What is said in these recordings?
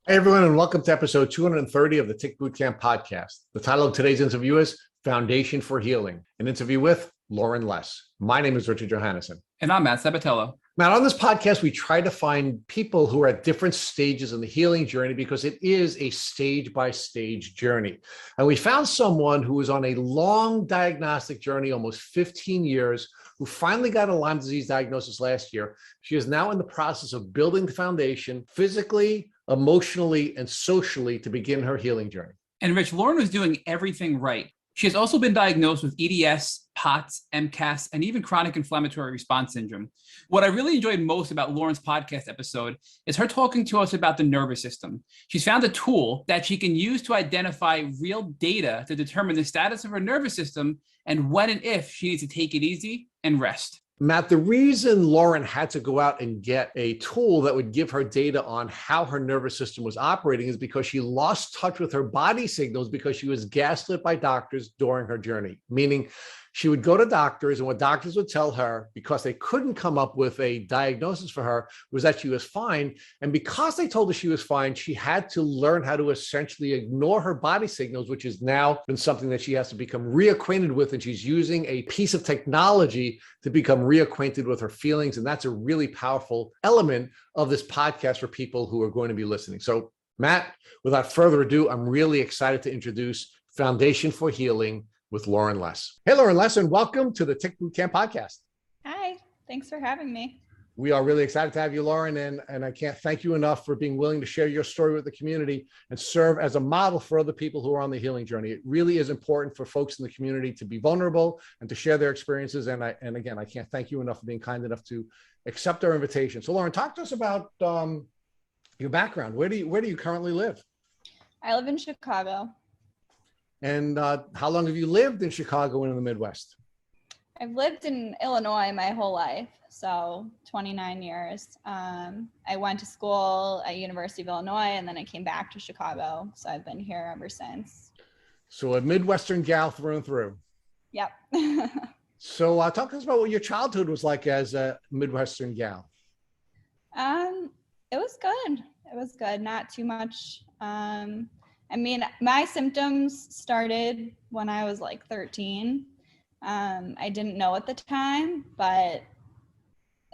Hey everyone, and welcome to episode 230 of the Tick Bootcamp podcast. The title of today's interview is Foundation for Healing, an interview with Lauren Less. My name is Richard Johannesson. And I'm Matt Sabatello. Now, on this podcast, we try to find people who are at different stages in the healing journey because it is a stage-by-stage journey. And we found someone who was on a long diagnostic journey, almost 15 years, who finally got a Lyme disease diagnosis last year. She is now in the process of building the foundation physically, emotionally, and socially to begin her healing journey. And Rich, Lauren was doing everything right. She has also been diagnosed with EDS, POTS, MCAS, and even chronic inflammatory response syndrome. What I really enjoyed most about Lauren's podcast episode is her talking to us about the nervous system. She's found a tool that she can use to identify real data to determine the status of her nervous system and when and if she needs to take it easy and rest. Matt, the reason Lauren had to go out and get a tool that would give her data on how her nervous system was operating is because she lost touch with her body signals because she was gaslit by doctors during her journey, meaning she would go to doctors, and what doctors would tell her, because they couldn't come up with a diagnosis for her, was that she was fine. And because they told her she was fine, she had to learn how to essentially ignore her body signals, which has now been something that she has to become reacquainted with. And she's using a piece of technology to become reacquainted with her feelings. And that's a really powerful element of this podcast for people who are going to be listening. So, Matt, without further ado, I'm really excited to introduce Foundation for Healing with Lauren Less. Hey, Lauren Less, and welcome to the Tick Bootcamp podcast. Hi, thanks for having me. We are really excited to have you, Lauren, and I can't thank you enough for being willing to share your story with the community and serve as a model for other people who are on the healing journey. It really is important for folks in the community to be vulnerable and to share their experiences. And again, I can't thank you enough for being kind enough to accept our invitation. So, Lauren, talk to us about your background. Where do you currently live? I live in Chicago. And how long have you lived in Chicago and in the Midwest? I've lived in Illinois my whole life, so 29 years. I went to school at University of Illinois, and then I came back to Chicago, so I've been here ever since. So a Midwestern gal through and through. Yep. So talk to us about what your childhood was like as a Midwestern gal. It was good. It was good. Not too much. I mean, my symptoms started when I was like 13. I didn't know at the time, but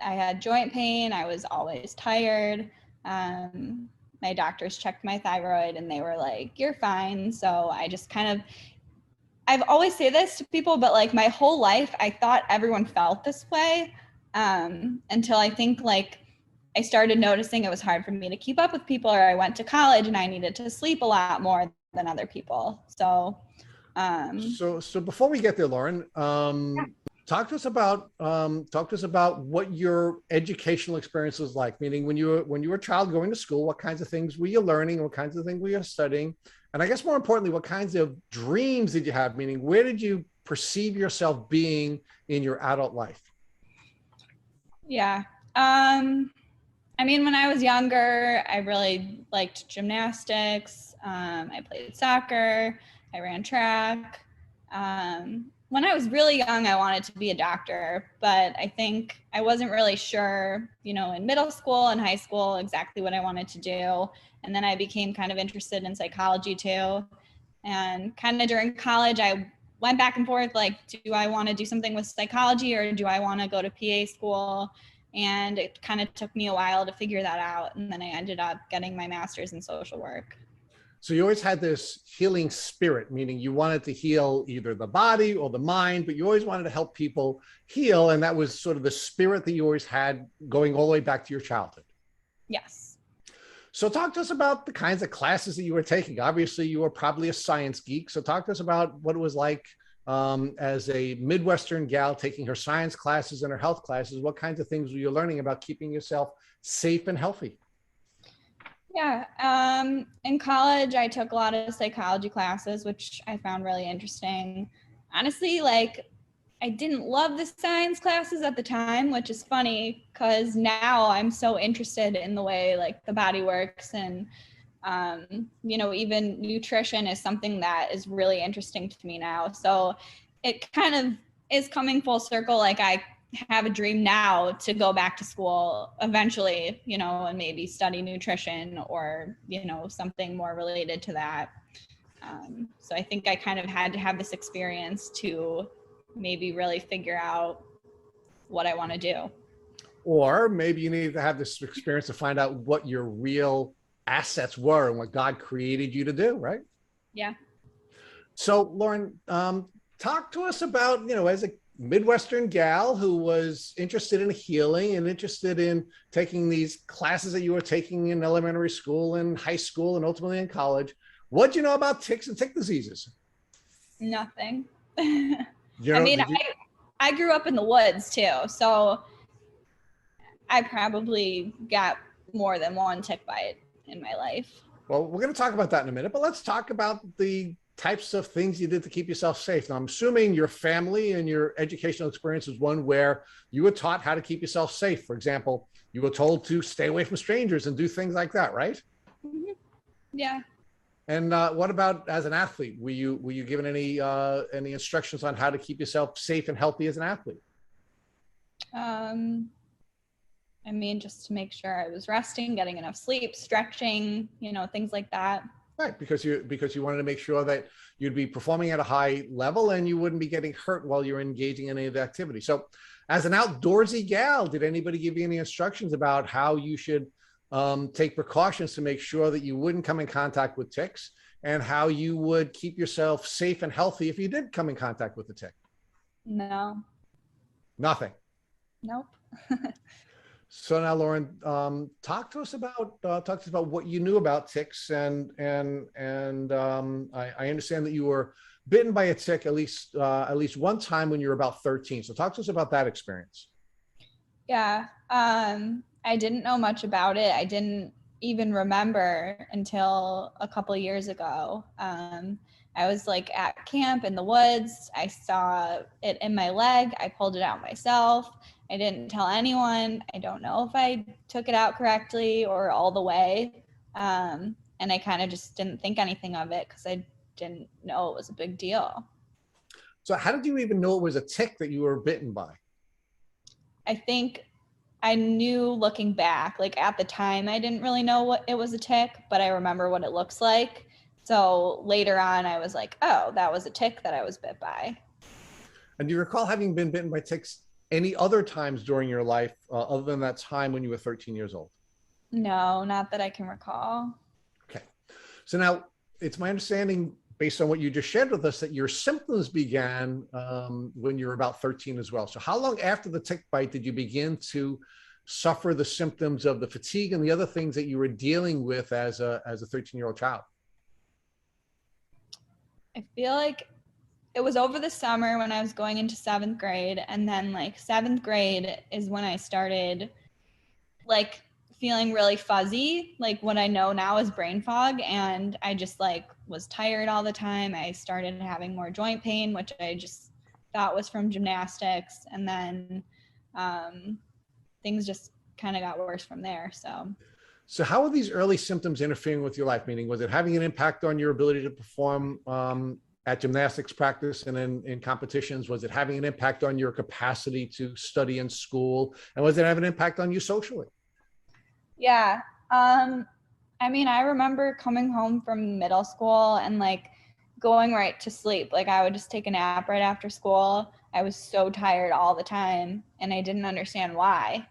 I had joint pain. I was always tired. My doctors checked my thyroid and they were like, you're fine. So I just I've always say this to people, but like my whole life, I thought everyone felt this way until I think like I started noticing it was hard for me to keep up with people, or I went to college and I needed to sleep a lot more than other people. So, so before we get there, Lauren, talk to us about what your educational experience was like. Meaning, when you were a child going to school, what kinds of things were you learning? What kinds of things were you studying? And I guess more importantly, what kinds of dreams did you have? Meaning, where did you perceive yourself being in your adult life? Yeah. I mean, when I was younger, I really liked gymnastics. I played soccer. I ran track. When I was really young, I wanted to be a doctor, but I think I wasn't really sure, in middle school and high school, exactly what I wanted to do. And then I became kind of interested in psychology too. And kind of during college, I went back and forth, like, do I want to do something with psychology or do I want to go to PA school? And it kind of took me a while to figure that out. And then I ended up getting my master's in social work. So you always had this healing spirit, meaning you wanted to heal either the body or the mind, but you always wanted to help people heal. And that was sort of the spirit that you always had going all the way back to your childhood. Yes. So talk to us about the kinds of classes that you were taking. Obviously, you were probably a science geek. So talk to us about what it was like as a Midwestern gal taking her science classes and her health classes. What kinds of things were you learning about keeping yourself safe and healthy? Yeah, in college, I took a lot of psychology classes, which I found really interesting. Honestly, like, I didn't love the science classes at the time, which is funny because now I'm so interested in the way like the body works, and even nutrition is something that is really interesting to me now. So it kind of is coming full circle. Like I have a dream now to go back to school eventually, you know, and maybe study nutrition or, you know, something more related to that. So I think I kind of had to have this experience to maybe really figure out what I want to do. Or maybe you need to have this experience to find out what your real assets were and what God created you to do, right? Yeah. So Lauren, talk to us about, you know, as a Midwestern gal who was interested in healing and interested in taking these classes that you were taking in elementary school and high school and ultimately in college, what'd you know about ticks and tick diseases? Nothing. You I know, mean, I grew up in the woods too, so I probably got more than one tick bite in my life. well, we're going to talk about that in a minute, but let's talk about the types of things you did to keep yourself safe. Now, I'm assuming your family and your educational experience is one where you were taught how to keep yourself safe. For example, you were told to stay away from strangers and do things like that, right? Mm-hmm. Yeah. And what about as an athlete? Were you given any instructions on how to keep yourself safe and healthy as an athlete? I mean, just to make sure I was resting, getting enough sleep, stretching, you know, things like that. Right, because you wanted to make sure that you'd be performing at a high level and you wouldn't be getting hurt while you're engaging in any of the activity. So, as an outdoorsy gal, did anybody give you any instructions about how you should take precautions to make sure that you wouldn't come in contact with ticks and how you would keep yourself safe and healthy if you did come in contact with the tick? No. Nothing. Nope. So now, Lauren, talk to us about what you knew about ticks, and I understand that you were bitten by a tick at least one time when you were about 13. So talk to us about that experience. Yeah. I didn't know much about it. I didn't even remember until a couple years ago. I was like at camp in the woods. I saw it in my leg. I pulled it out myself. I didn't tell anyone. I don't know if I took it out correctly or all the way. And I kind of just didn't think anything of it because I didn't know it was a big deal. So how did you even know it was a tick that you were bitten by? I think I knew looking back, like at the time, I didn't really know what it was a tick, but I remember what it looks like. So later on, I was like, oh, that was a tick that I was bit by. And do you recall having been bitten by ticks any other times during your life other than that time when you were 13 years old? No, not that I can recall. Okay. So now it's my understanding, based on what you just shared with us, that your symptoms began when you were about 13 as well. So how long after the tick bite did you begin to suffer the symptoms of the fatigue and the other things that you were dealing with as a 13-year-old child? I feel like it was over the summer when I was going into 7th grade. And then like 7th grade is when I started like feeling really fuzzy, like what I know now is brain fog. And I just like was tired all the time. I started having more joint pain, which I just thought was from gymnastics. And then things just kind of got worse from there. So how are these early symptoms interfering with your life? Meaning, was it having an impact on your ability to perform at gymnastics practice and in competitions? Was it having an impact on your capacity to study in school? And was it having an impact on you socially? Yeah. I mean, I remember coming home from middle school and like going right to sleep. Like I would just take a nap right after school. I was so tired all the time and I didn't understand why.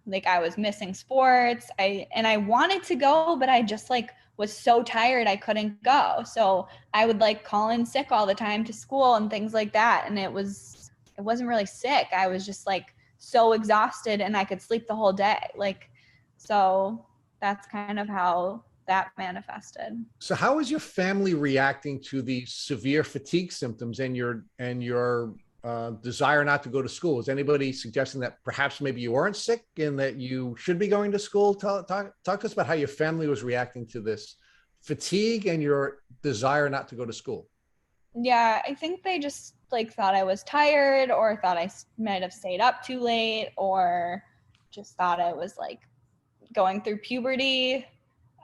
Like I was missing sports. I wanted to go, but I just like was so tired I couldn't go. So I would like call in sick all the time to school and things like that. And it wasn't really sick. I was just like so exhausted and I could sleep the whole day. Like, so that's kind of how that manifested. So how is your family reacting to the severe fatigue symptoms and your desire not to go to school? Is anybody suggesting that perhaps maybe you weren't sick and that you should be going to school? Talk to us about how your family was reacting to this fatigue and your desire not to go to school. Yeah, I think they just like thought I was tired or thought I might have stayed up too late or just thought I was like going through puberty.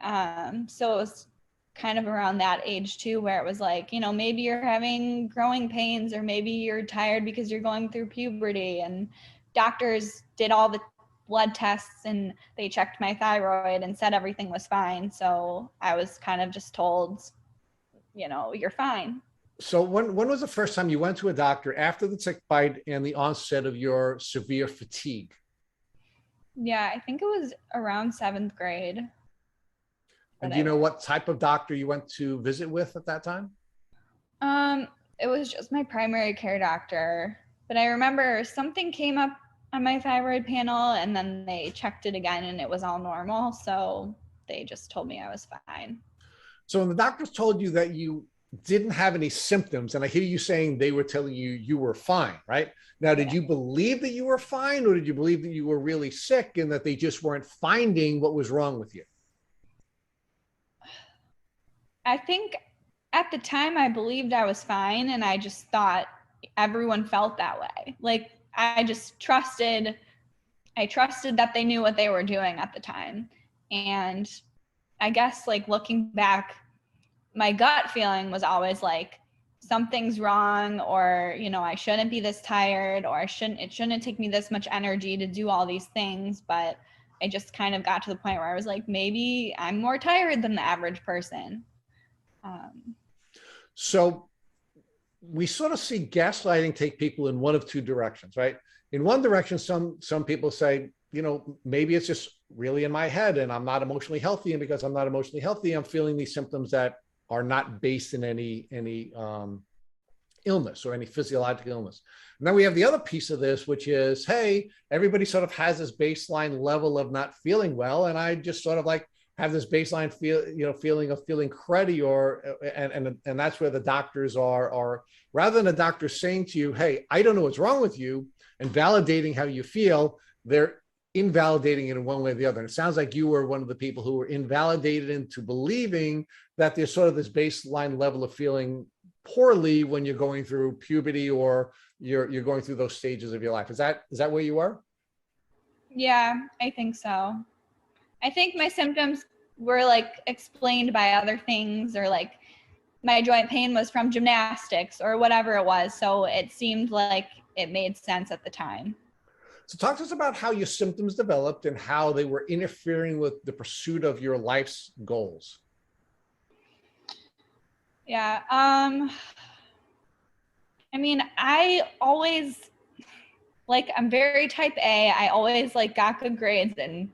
So it was kind of around that age too, where it was like, maybe you're having growing pains, or maybe you're tired because you're going through puberty, and doctors did all the blood tests and they checked my thyroid and said everything was fine. So I was kind of just told, you're fine. So when was the first time you went to a doctor after the tick bite and the onset of your severe fatigue? Yeah, I think it was around 7th grade. And do you know what type of doctor you went to visit with at that time? It was just my primary care doctor, but I remember something came up on my thyroid panel, and then they checked it again and it was all normal. So they just told me I was fine. So when the doctors told you that you didn't have any symptoms, and I hear you saying they were telling you you were fine, right? Now, did you believe that you were fine, or did you believe that you were really sick and that they just weren't finding what was wrong with you? I think at the time I believed I was fine, and I just thought everyone felt that way. Like I trusted that they knew what they were doing at the time. And I guess like looking back, my gut feeling was always like something's wrong, or I shouldn't be this tired, or it shouldn't take me this much energy to do all these things. But I just kind of got to the point where I was like, maybe I'm more tired than the average person. So we sort of see gaslighting take people in one of two directions, right? In one direction, some people say, maybe it's just really in my head and I'm not emotionally healthy. And because I'm not emotionally healthy, I'm feeling these symptoms that are not based in any illness or any physiological illness. And then we have the other piece of this, which is, hey, everybody sort of has this baseline level of not feeling well. And I just sort of like have this baseline feeling of feeling cruddy, and that's where the doctors are rather than a doctor saying to you, hey, I don't know what's wrong with you, and validating how you feel, they're invalidating it in one way or the other. And it sounds like you were one of the people who were invalidated into believing that there's sort of this baseline level of feeling poorly when you're going through puberty or you're going through those stages of your life. Is that where you are? Yeah, I think so. I think my symptoms were like explained by other things, or like my joint pain was from gymnastics or whatever it was. So it seemed like it made sense at the time. So talk to us about how your symptoms developed and how they were interfering with the pursuit of your life's goals. Yeah. I mean, I always I'm very type A. I always got good grades and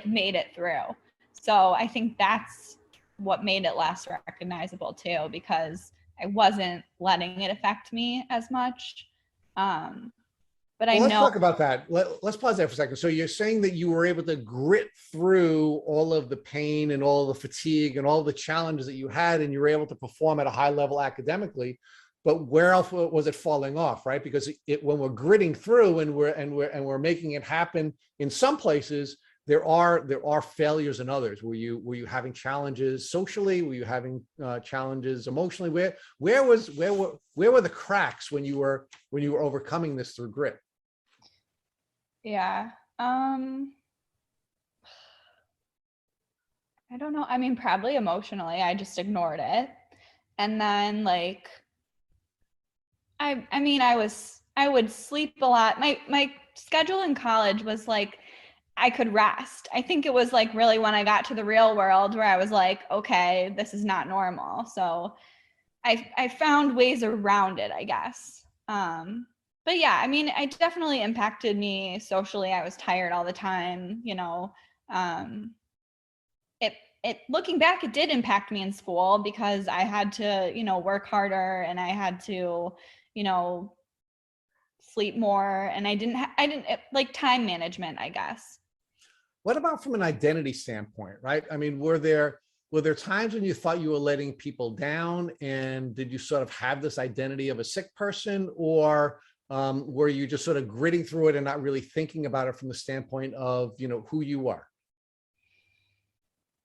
made it through. So I think that's what made it less recognizable too, because I wasn't letting it affect me as much. But well, let's talk about that. Let's pause there for a second. So you're saying that you were able to grit through all of the pain and all the fatigue and all the challenges that you had, and you were able to perform at a high level academically. But where else was it falling off, right? Because when we're gritting through and we're making it happen in some places, there are failures in others. Were you having challenges socially? Were you having challenges emotionally? Where were the cracks when you were overcoming this through grit? Yeah. I don't know. I mean, probably emotionally, I just ignored it. And then I would sleep a lot. My schedule in college was I could rest. I think it was really when I got to the real world where I was okay, this is not normal. So I found ways around it, I guess. But yeah, I mean, it definitely impacted me socially. I was tired all the time, it looking back, it did impact me in school because I had to, work harder, and I had to, sleep more, and I didn't time management, I guess. What about from an identity standpoint, right? I mean, were there times when you thought you were letting people down, and did you sort of have this identity of a sick person, or were you just sort of gritting through it and not really thinking about it from the standpoint of, who you are?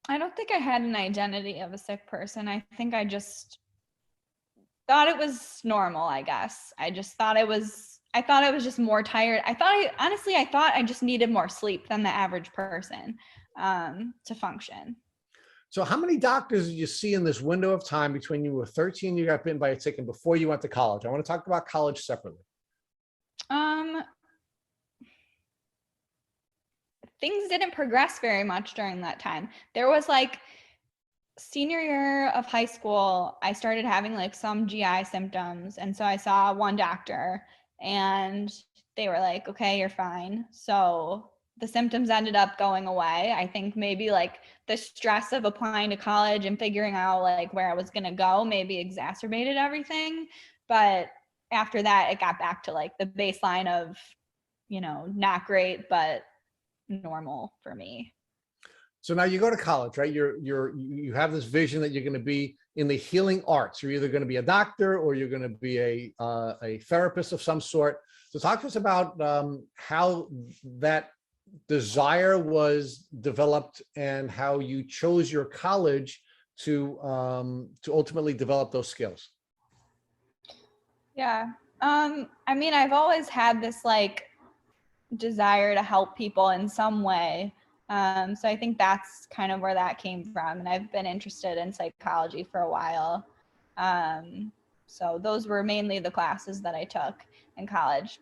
I don't think I had an identity of a sick person. I think I just thought it was normal, I guess. I thought I was just more tired. I thought I just needed more sleep than the average person to function. So how many doctors did you see in this window of time between you were 13, you got bitten by a tick, and before you went to college? I want to talk about college separately. Things didn't progress very much during that time. There was like senior year of high school, I started having like some GI symptoms. And so I saw one doctor and they were like, okay, you're fine. So the symptoms ended up going away. I think maybe like the stress of applying to college and figuring out like where I was going to go maybe exacerbated everything. But after that, it got back to like the baseline of, not great, but normal for me. So now you go to college, right? You have this vision that you're going to be in the healing arts. You're either going to be a doctor or you're going to be a therapist of some sort. So talk to us about how that desire was developed and how you chose your college to ultimately develop those skills. Yeah. I mean, I've always had this like desire to help people in some way. So I think that's kind of where that came from. And I've been interested in psychology for a while. So those were mainly the classes that I took in college.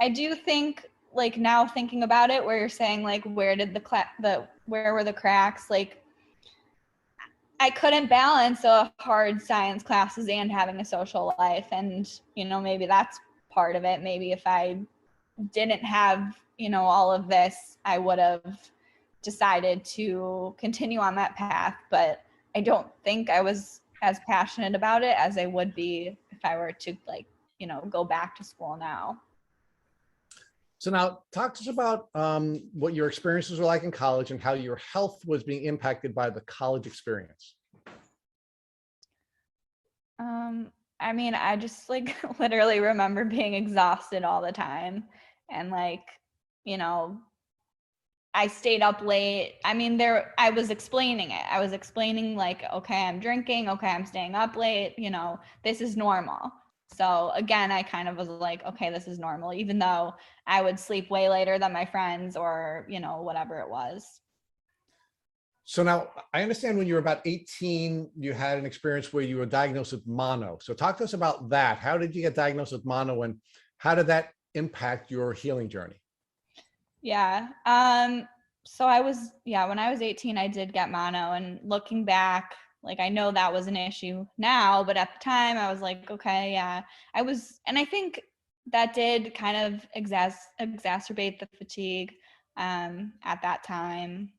I do think like now thinking about it, where you're saying like, where were the cracks? Like I couldn't balance a hard science classes and having a social life. And, maybe that's part of it. Maybe if I didn't have, all of this, I would have decided to continue on that path, but I don't think I was as passionate about it as I would be if I were to like, go back to school now. So now talk to us about what your experiences were like in college and how your health was being impacted by the college experience. I mean, I just like literally remember being exhausted all the time and like, I stayed up late. I mean, I was explaining it. I was explaining like, okay, I'm drinking. Okay, I'm staying up late. This is normal. So again, I kind of was like, okay, this is normal, even though I would sleep way later than my friends or, whatever it was. So now I understand when you were about 18, you had an experience where you were diagnosed with mono. So talk to us about that. How did you get diagnosed with mono and how did that impact your healing journey? Yeah. So when I was 18, I did get mono, and looking back, like I know that was an issue now, but at the time I was like, okay, yeah, and I think that did kind of exacerbate the fatigue at that time.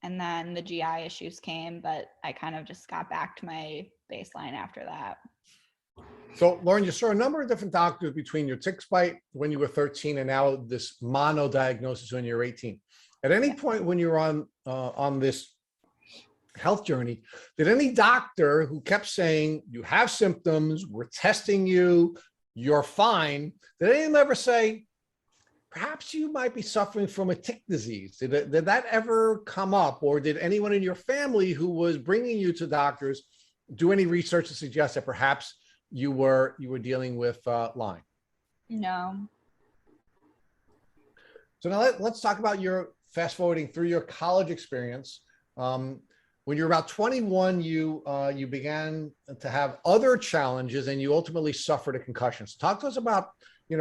And then the GI issues came, but I kind of just got back to my baseline after that. So Lauren, you saw a number of different doctors between your tick bite when you were 13 and now this mono diagnosis when you're 18. At any point when you were on this health journey, did any doctor who kept saying, you have symptoms, we're testing you, you're fine, did anyone ever say, perhaps you might be suffering from a tick disease? Did that ever come up? Or did anyone in your family who was bringing you to doctors do any research to suggest that perhaps you were dealing with Lyme? No. So now let's talk about your fast forwarding through your college experience. When you're about 21, you began to have other challenges and you ultimately suffered a concussion. So talk to us about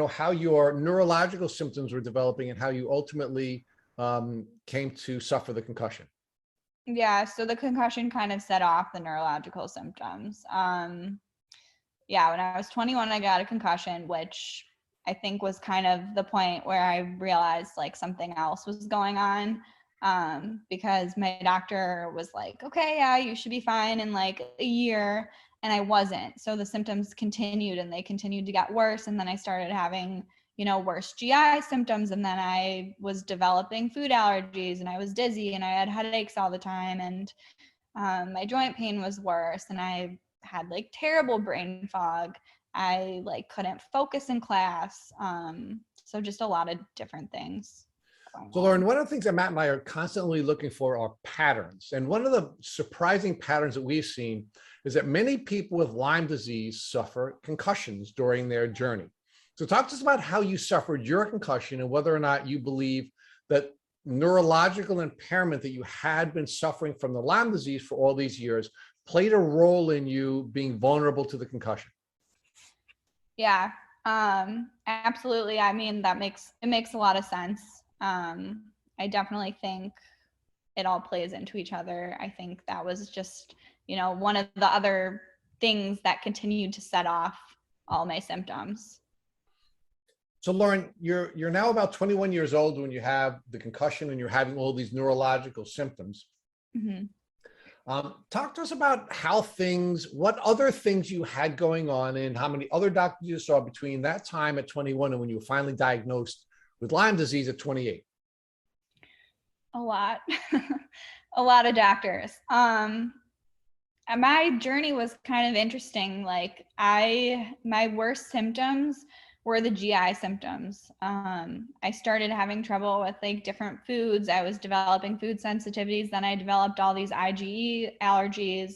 how your neurological symptoms were developing and how you ultimately came to suffer the concussion. Yeah, so the concussion kind of set off the neurological symptoms. Yeah, when I was 21, I got a concussion, which I think was kind of the point where I realized like something else was going on, because my doctor was like, okay, yeah, you should be fine in like a year. And I wasn't. So the symptoms continued and they continued to get worse. And then I started having, worse GI symptoms. And then I was developing food allergies and I was dizzy and I had headaches all the time. And my joint pain was worse. And I had like terrible brain fog. I like couldn't focus in class. So just a lot of different things. So Lauren, one of the things that Matt and I are constantly looking for are patterns. And one of the surprising patterns that we've seen is that many people with Lyme disease suffer concussions during their journey. So talk to us about how you suffered your concussion and whether or not you believe that neurological impairment that you had been suffering from the Lyme disease for all these years played a role in you being vulnerable to the concussion. Yeah, absolutely. I mean, it makes a lot of sense. I definitely think it all plays into each other. I think that was just, one of the other things that continued to set off all my symptoms. So Lauren, you're now about 21 years old when you have the concussion and you're having all these neurological symptoms. Mm-hmm. Talk to us about what other things you had going on and how many other doctors you saw between that time at 21 and when you were finally diagnosed with Lyme disease at 28. A lot, a lot of doctors. My journey was kind of interesting. Like my worst symptoms were the GI symptoms. I started having trouble with like different foods. I was developing food sensitivities. Then I developed all these IgE allergies.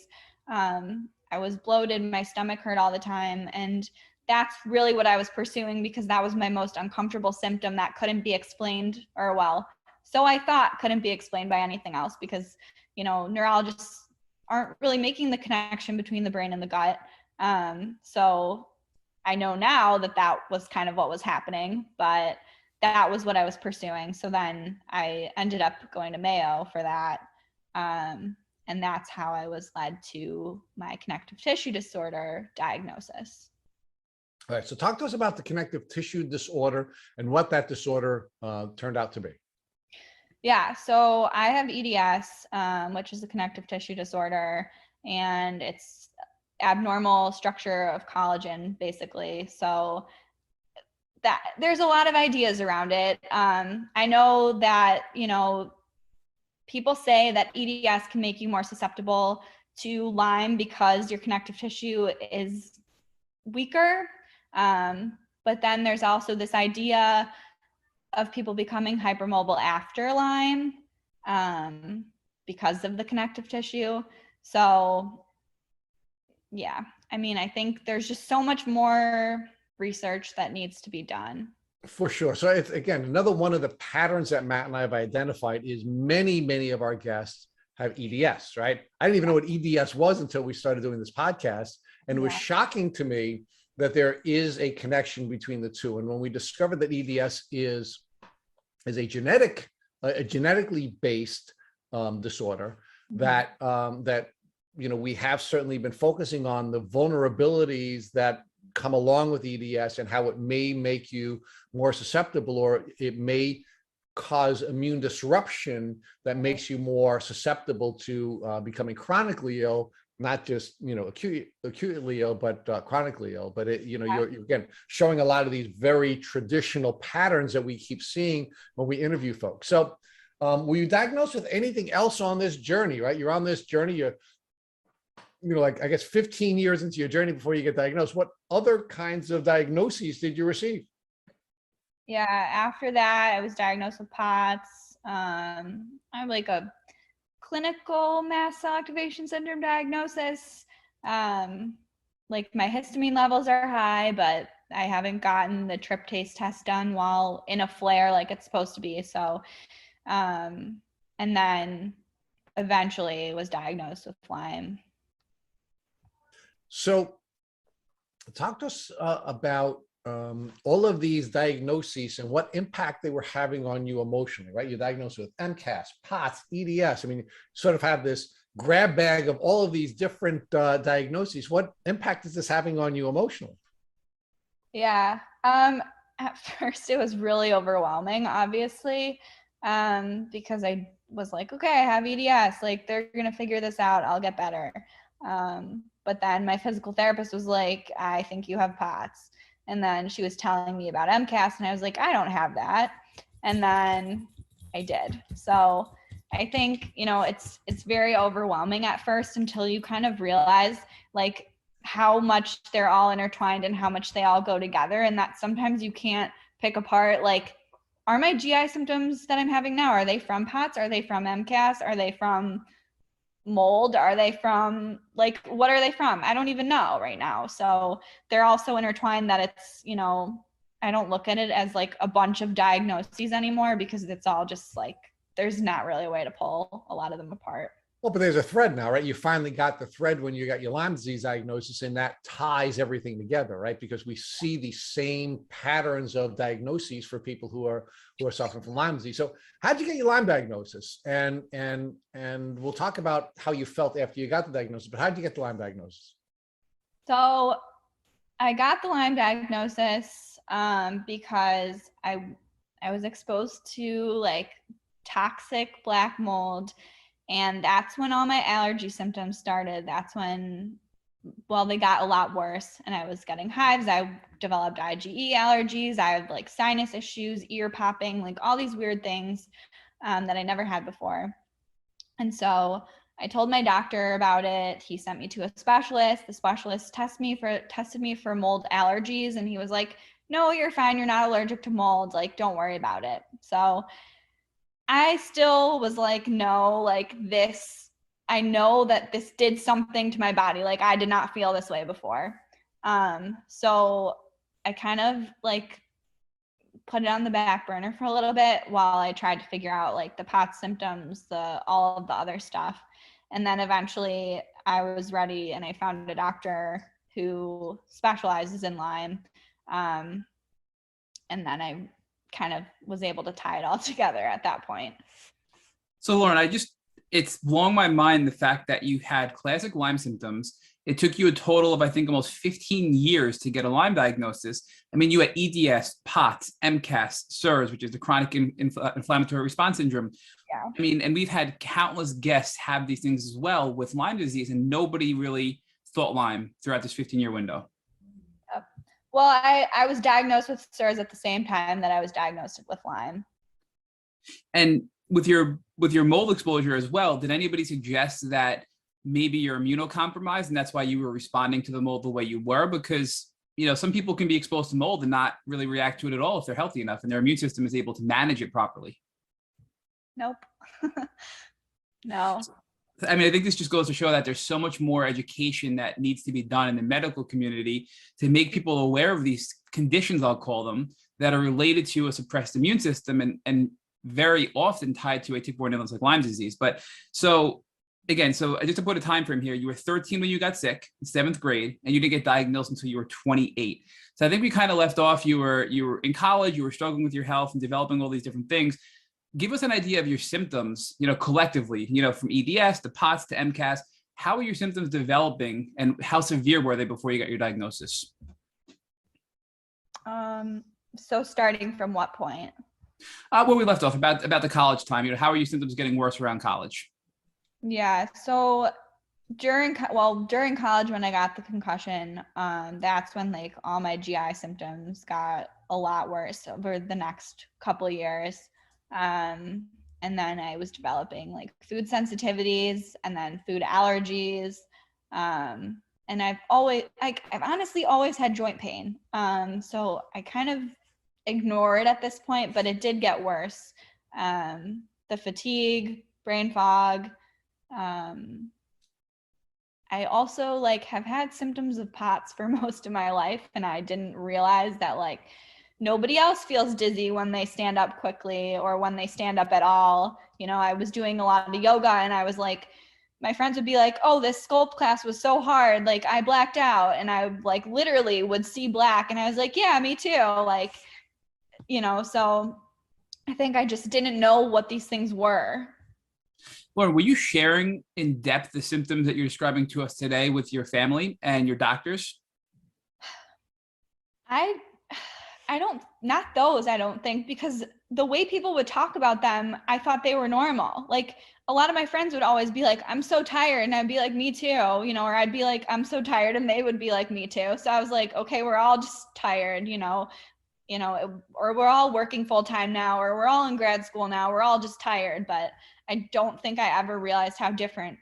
I was bloated. My stomach hurt all the time. And that's really what I was pursuing because that was my most uncomfortable symptom that couldn't be explained, or so I thought couldn't be explained by anything else because, neurologists aren't really making the connection between the brain and the gut. So I know now that was kind of what was happening, but that was what I was pursuing. So then I ended up going to Mayo for that. And that's how I was led to my connective tissue disorder diagnosis. All right. So talk to us about the connective tissue disorder and what that disorder turned out to be. Yeah, so I have EDS, which is a connective tissue disorder, and it's abnormal structure of collagen, basically. So that there's a lot of ideas around it. I know that, people say that EDS can make you more susceptible to Lyme because your connective tissue is weaker. But then there's also this idea of people becoming hypermobile after Lyme because of the connective tissue. So yeah, I mean, I think there's just so much more research that needs to be done. For sure. So it's, again, another one of the patterns that Matt and I have identified is many of our guests have EDS, right? I didn't even know what EDS was until we started doing this podcast. And it was shocking to me that there is a connection between the two. And when we discovered that EDS is a genetically based disorder, that we have certainly been focusing on the vulnerabilities that come along with EDS and how it may make you more susceptible, or it may cause immune disruption that makes you more susceptible to becoming chronically ill, not just acutely ill, but chronically ill. But you're again showing a lot of these very traditional patterns that we keep seeing when we interview folks. So were you diagnosed with anything else on this journey? Right, you're on this journey. You're like, I guess 15 years into your journey before you get diagnosed. What other kinds of diagnoses did you receive? Yeah, after that, I was diagnosed with POTS. I have like a clinical mast cell activation syndrome diagnosis. Like my histamine levels are high, but I haven't gotten the tryptase test done while in a flare like it's supposed to be. So, and then eventually was diagnosed with Lyme. So talk to us about all of these diagnoses and what impact they were having on you emotionally, right? You're diagnosed with MCAS, POTS, EDS. I mean, sort of have this grab bag of all of these different diagnoses. What impact is this having on you emotionally? Yeah. At first it was really overwhelming, obviously, because I was like, okay, I have EDS, like they're going to figure this out. I'll get better. But then my physical therapist was like, I think you have POTS. And then she was telling me about MCAS and I was like, I don't have that. And then I did. So I think, it's very overwhelming at first until you kind of realize like how much they're all intertwined and how much they all go together. And that sometimes you can't pick apart, like, are my GI symptoms that I'm having now, are they from POTS? Are they from MCAS? Are they from mold? Are they from, like, what are they from? I don't even know right now. So they're all so intertwined that it's, I don't look at it as like a bunch of diagnoses anymore because it's all just like there's not really a way to pull a lot of them apart. Well, but there's a thread now, right? You finally got the thread when you got your Lyme disease diagnosis, and that ties everything together, right? Because we see the same patterns of diagnoses for people who are suffering from Lyme disease. So, how'd you get your Lyme diagnosis? And we'll talk about how you felt after you got the diagnosis. But how'd you get the Lyme diagnosis? So, I got the Lyme diagnosis because I was exposed to like toxic black mold. And that's when all my allergy symptoms started. That's when, well, they got a lot worse and I was getting hives. I developed IgE allergies. I had like sinus issues, ear popping, like all these weird things that I never had before. And so I told my doctor about it. He sent me to a specialist. The specialist tested me for mold allergies. And he was like, no, you're fine. You're not allergic to mold. Like, don't worry about it. So I still was like, no, like this, I know that this did something to my body. Like I did not feel this way before. So I kind of like put it on the back burner for a little bit while I tried to figure out like the POTS symptoms, all of the other stuff. And then eventually I was ready and I found a doctor who specializes in Lyme. And then I kind of was able to tie it all together at that point. So Lauren, it's blown my mind the fact that you had classic Lyme symptoms. It took you a total of, I think, almost 15 years to get a Lyme diagnosis. I mean, you had EDS, POTS, MCAS, SIRS, which is the chronic inflammatory response syndrome. Yeah. I mean, and we've had countless guests have these things as well with Lyme disease, and nobody really thought Lyme throughout this 15-year window. Yep. Well, I was diagnosed with SIRS at the same time that I was diagnosed with Lyme. And with your mold exposure as well, did anybody suggest that maybe you're immunocompromised and that's why you were responding to the mold the way you were? Because, you know, some people can be exposed to mold and not really react to it at all if they're healthy enough and their immune system is able to manage it properly. Nope. No. I mean, I think this just goes to show that there's so much more education that needs to be done in the medical community to make people aware of these conditions, I'll call them, that are related to a suppressed immune system and very often tied to a tick-borne illness like Lyme disease. But so again, so just to put a time frame here, you were 13 when you got sick in 7th grade, and you didn't get diagnosed until you were 28. So I think we kind of left off, you were in college, you were struggling with your health and developing all these different things. Give us an idea of your symptoms, you know, collectively, you know, from EDS to POTS to MCAS. How are your symptoms developing and how severe were they before you got your diagnosis? So starting from what point? Where we left off about the college time, you know, how are your symptoms getting worse around college? Yeah. So during college, when I got the concussion, that's when like all my GI symptoms got a lot worse over the next couple of years. And then I was developing like food sensitivities and then food allergies. And I've honestly always had joint pain. So I kind of ignore it at this point, but it did get worse. The fatigue, brain fog. I also like have had symptoms of POTS for most of my life, and I didn't realize that like nobody else feels dizzy when they stand up quickly or when they stand up at all. You know, I was doing a lot of yoga and I was like, my friends would be like, oh, this sculpt class was so hard. Like I blacked out, and I like literally would see black. And I was like, yeah, me too. Like, you know, so I think I just didn't know what these things were. Lauren, were you sharing in depth the symptoms that you're describing to us today with your family and your doctors? Not those, I don't think, because the way people would talk about them, I thought they were normal. Like a lot of my friends would always be like, I'm so tired. And I'd be like, me too, you know, or I'd be like, I'm so tired. And they would be like, me too. So I was like, okay, we're all just tired, you know, or we're all working full time now, or we're all in grad school now. We're all just tired. But I don't think I ever realized how different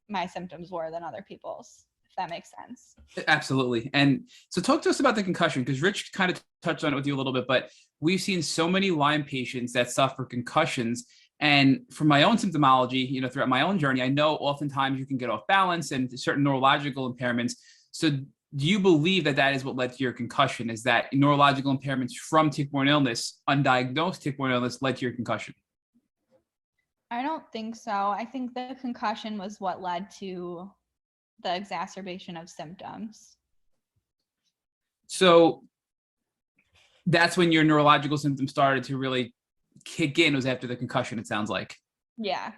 my symptoms were than other people's, if that makes sense. Absolutely. And so talk to us about the concussion, because Rich kind of touched on it with you a little bit, but we've seen so many Lyme patients that suffer concussions. And from my own symptomology, you know, throughout my own journey, I know oftentimes you can get off balance and certain neurological impairments. So do you believe that that is what led to your concussion? Is that neurological impairments from tick-borne illness, undiagnosed tick-borne illness, led to your concussion? I don't think so. I think the concussion was what led to the exacerbation of symptoms. So that's when your neurological symptoms started to really kick in, was after the concussion, it sounds like. Yeah.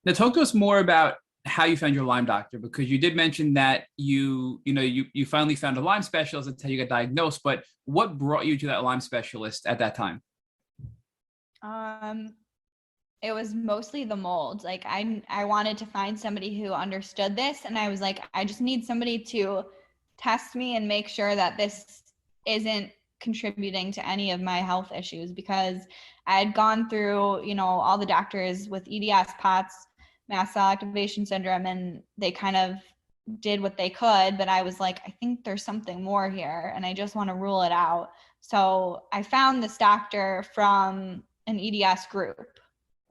Now talk to us more about how you found your Lyme doctor, because you did mention that you finally found a Lyme specialist. That's how you got diagnosed. But what brought you to that Lyme specialist at that time? It was mostly the mold. Like I wanted to find somebody who understood this, and I was like, I just need somebody to test me and make sure that this isn't contributing to any of my health issues, because I had gone through, all the doctors with EDS, POTS, mast cell activation syndrome, and they kind of did what they could, but I was like, I think there's something more here, and I just want to rule it out. So I found this doctor from an EDS group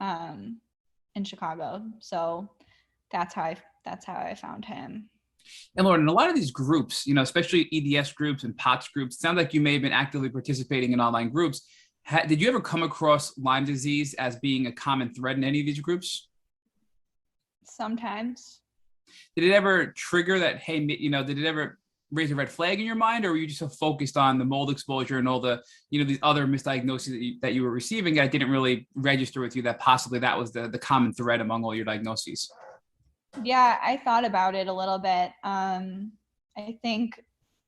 in Chicago. So that's how I found him. And Lauren, in a lot of these groups, especially EDS groups and POTS groups, it sounds like you may have been actively participating in online groups. Did you ever come across Lyme disease as being a common thread in any of these groups? Sometimes. Did it ever trigger that, hey, did it ever raise a red flag in your mind, or were you just so focused on the mold exposure and all the, these other misdiagnoses that you were receiving that didn't really register with you that possibly that was the common thread among all your diagnoses? Yeah, I thought about it a little bit. I think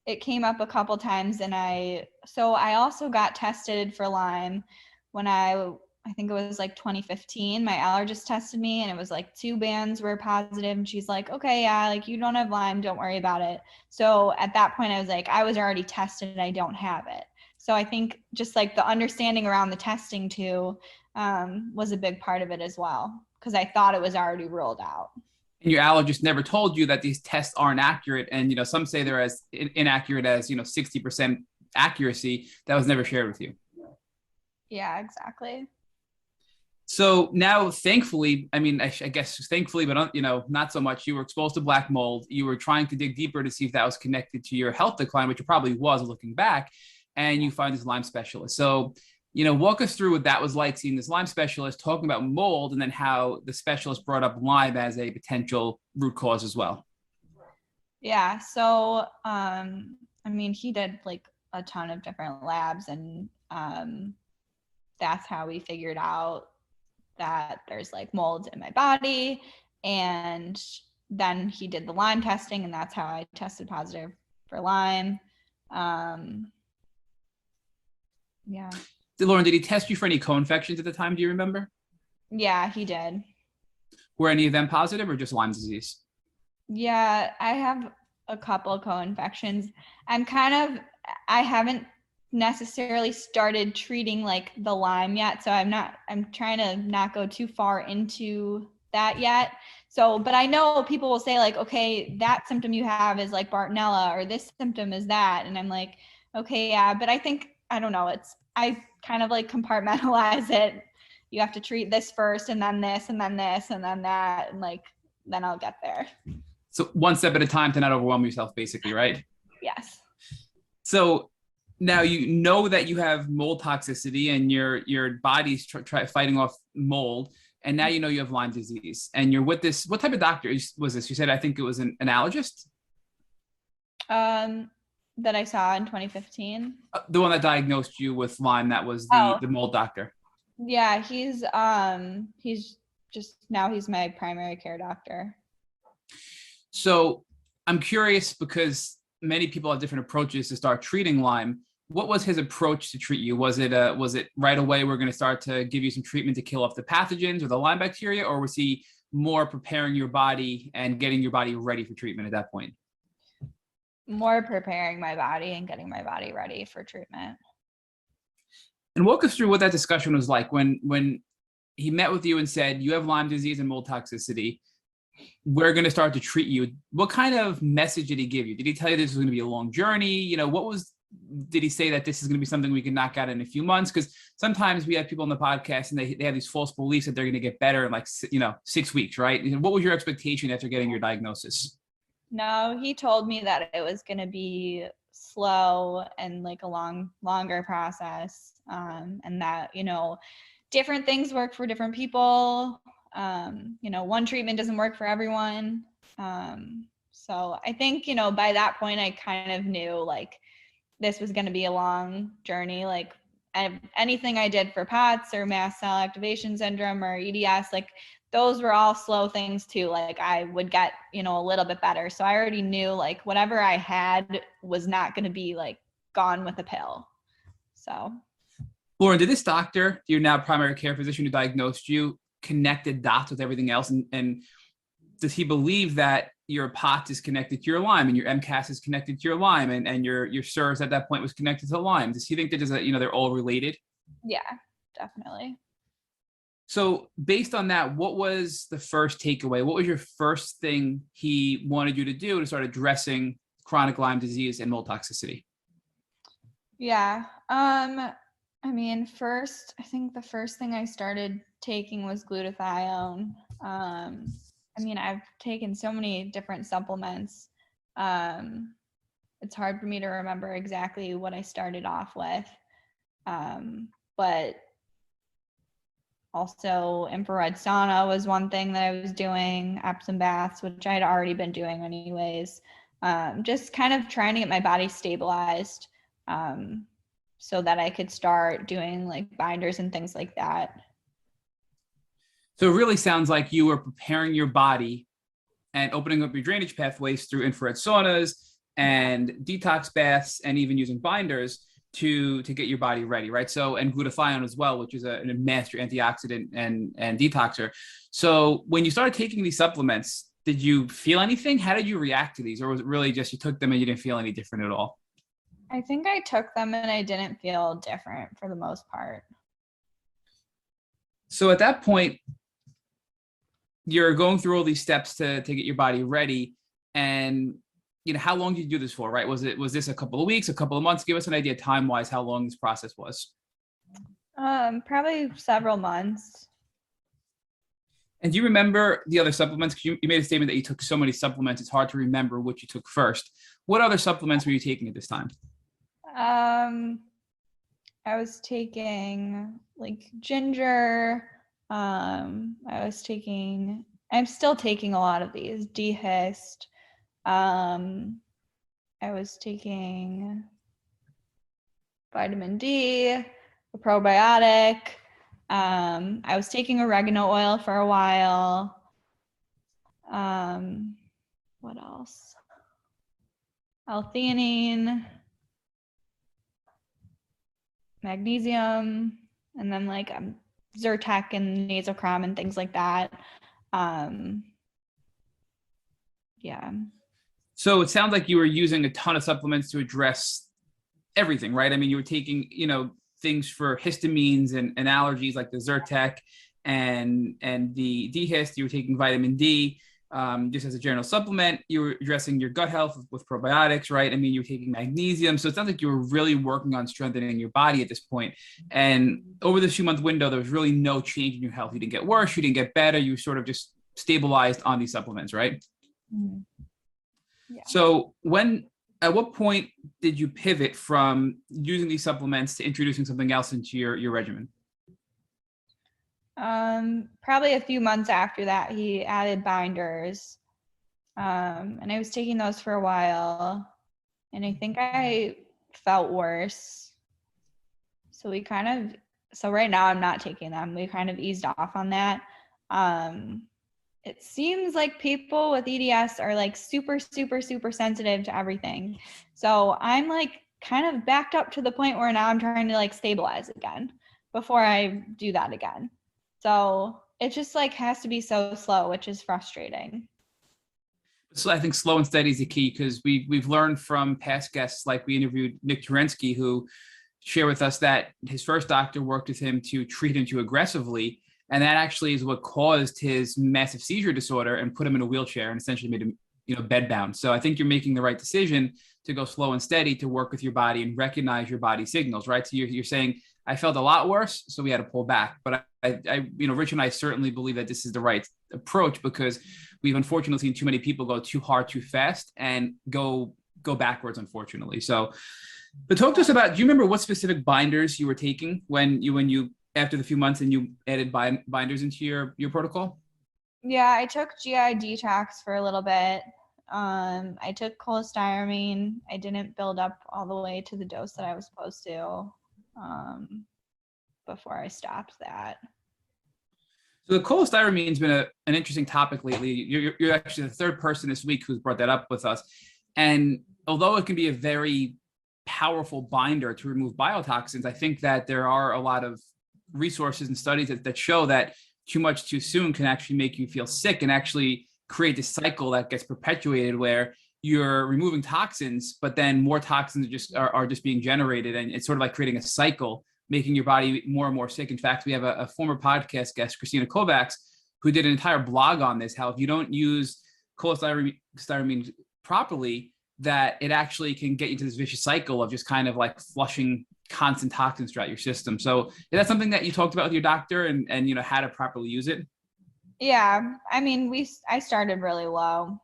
it came up a couple times, and I also got tested for Lyme when I think it was like 2015. My allergist tested me, and it was like 2 bands were positive, and she's like, okay, yeah, like you don't have Lyme, don't worry about it. So at that point I was like, I was already tested and I don't have it. So I think just like the understanding around the testing too was a big part of it as well, because I thought it was already ruled out. And your allergist never told you that these tests aren't accurate, and some say they're as inaccurate as 60% accuracy. That was never shared with you. Yeah, exactly. So now, thankfully, I guess thankfully, but not so much. You were exposed to black mold. You were trying to dig deeper to see if that was connected to your health decline, which it probably was looking back, and you find this Lyme specialist. So walk us through what that was like, seeing this Lyme specialist talking about mold, and then how the specialist brought up Lyme as a potential root cause as well. Yeah. So, he did like a ton of different labs, and that's how we figured out that there's like mold in my body. And then he did the Lyme testing, and that's how I tested positive for Lyme. Yeah. Lauren, did he test you for any co-infections at the time? Do you remember? Yeah, he did. Were any of them positive, or just Lyme disease? Yeah, I have a couple of co-infections. I haven't necessarily started treating like the Lyme yet. So I'm trying to not go too far into that yet. So, but I know people will say like, okay, that symptom you have is like Bartonella, or this symptom is that. And I'm like, okay, yeah, but I don't know. I kind of like compartmentalize it. You have to treat this first, and then this, and then this, and then that. And like, then I'll get there. So one step at a time to not overwhelm yourself, basically, right? Yes. So now you know that you have mold toxicity, and your body's fighting off mold, and now you have Lyme disease, and you're with this. What type of doctor was this? You said, I think it was an allergist? That I saw in 2015. The one that diagnosed you with Lyme, that was the mold doctor. Yeah, he's my primary care doctor. So I'm curious, because many people have different approaches to start treating Lyme. What was his approach to treat you? Was it right away, we're going to start to give you some treatment to kill off the pathogens or the Lyme bacteria, or was he more preparing your body and getting your body ready for treatment at that point? More preparing my body and getting my body ready for treatment. And walk us through what that discussion was like when he met with you and said, you have Lyme disease and mold toxicity. We're going to start to treat you. What kind of message did he give you? Did he tell you this was going to be a long journey? Did he say that this is going to be something we can knock out in a few months? Because sometimes we have people on the podcast and they have these false beliefs that they're going to get better in like 6 weeks, right? What was your expectation after getting your diagnosis? No, he told me that it was going to be slow and like a longer process, and that different things work for different people. One treatment doesn't work for everyone. So I think, by that point, I kind of knew like this was going to be a long journey. Like anything I did for POTS or mast cell activation syndrome or EDS, like those were all slow things too. Like I would get, a little bit better. So I already knew like whatever I had was not going to be like gone with a pill. So. Lauren, did this doctor, your now primary care physician who diagnosed you, connected dots with everything else? And does he believe that your POTS is connected to your Lyme and your MCAS is connected to your Lyme and your SIRS at that point was connected to Lyme? Does he think that they're all related? Yeah, definitely. So based on that, what was the first takeaway? What was your first thing he wanted you to do to start addressing chronic Lyme disease and mold toxicity? Yeah. First, I think the first thing I started taking was glutathione. I've taken so many different supplements. It's hard for me to remember exactly what I started off with. But also infrared sauna was one thing that I was doing, Epsom baths, which I had already been doing anyways. Just kind of trying to get my body stabilized. So that I could start doing like binders and things like that. So it really sounds like you were preparing your body and opening up your drainage pathways through infrared saunas and detox baths and even using binders to get your body ready, right? So, and glutathione as well, which is a master antioxidant and detoxer. So when you started taking these supplements, did you feel anything? How did you react to these? Or was it really just you took them and you didn't feel any different at all? I think I took them and I didn't feel different for the most part. So at that point, you're going through all these steps to get your body ready. And, how long did you do this for, right? Was this a couple of weeks, a couple of months? Give us an idea time-wise how long this process was. Probably several months. And do you remember the other supplements? Because you made a statement that you took so many supplements, it's hard to remember what you took first. What other supplements were you taking at this time? I was taking like ginger. I'm still taking a lot of these, dehist. I was taking vitamin D, a probiotic. I was taking oregano oil for a while. What else? L-theanine, magnesium, and then like Zyrtec and nasocrom and things like that. Yeah. So it sounds like you were using a ton of supplements to address everything, right? I mean, you were taking, things for histamines and allergies like the Zyrtec and the dehist. You were taking vitamin D just as a general supplement. You were addressing your gut health with probiotics, right? I mean, you were taking magnesium. So it sounds like you were really working on strengthening your body at this point. And over this 2-month window, there was really no change in your health. You didn't get worse. You didn't get better. You sort of just stabilized on these supplements, right? Mm-hmm. Yeah. So at what point did you pivot from using these supplements to introducing something else into your regimen? Probably a few months after that, he added binders. And I was taking those for a while, and I think I felt worse. So right now I'm not taking them. We kind of eased off on that. It seems like people with EDS are like super, super, super sensitive to everything. So I'm like kind of backed up to the point where now I'm trying to like stabilize again before I do that again. So it just like has to be so slow, which is frustrating. So I think slow and steady is the key, because we've learned from past guests, like we interviewed Nick Terensky, who shared with us that his first doctor worked with him to treat him too aggressively. And that actually is what caused his massive seizure disorder and put him in a wheelchair and essentially made him, bedbound. So I think you're making the right decision to go slow and steady, to work with your body and recognize your body signals, right? So you're saying, I felt a lot worse, so we had to pull back. But Rich and I certainly believe that this is the right approach, because we've unfortunately seen too many people go too hard, too fast and go backwards, unfortunately. So, but talk to us about, do you remember what specific binders you were taking when you after the few months and you added binders into your protocol? Yeah, I took GI detox for a little bit. I took cholestyramine. I didn't build up all the way to the dose that I was supposed to before I stopped that. So the cholestyramine has been an interesting topic lately. You're actually the third person this week who's brought that up with us. And although it can be a very powerful binder to remove biotoxins, I think that there are a lot of resources and studies that show that too much too soon can actually make you feel sick and actually create this cycle that gets perpetuated where you're removing toxins, but then more toxins are just being generated. And it's sort of like creating a cycle, making your body more and more sick. In fact, we have a former podcast guest, Christina Kovacs, who did an entire blog on this, how if you don't use cholestyramine properly, that it actually can get you to this vicious cycle of just kind of like flushing constant toxins throughout your system. So is that something that you talked about with your doctor and how to properly use it? Yeah, I mean, I started really low.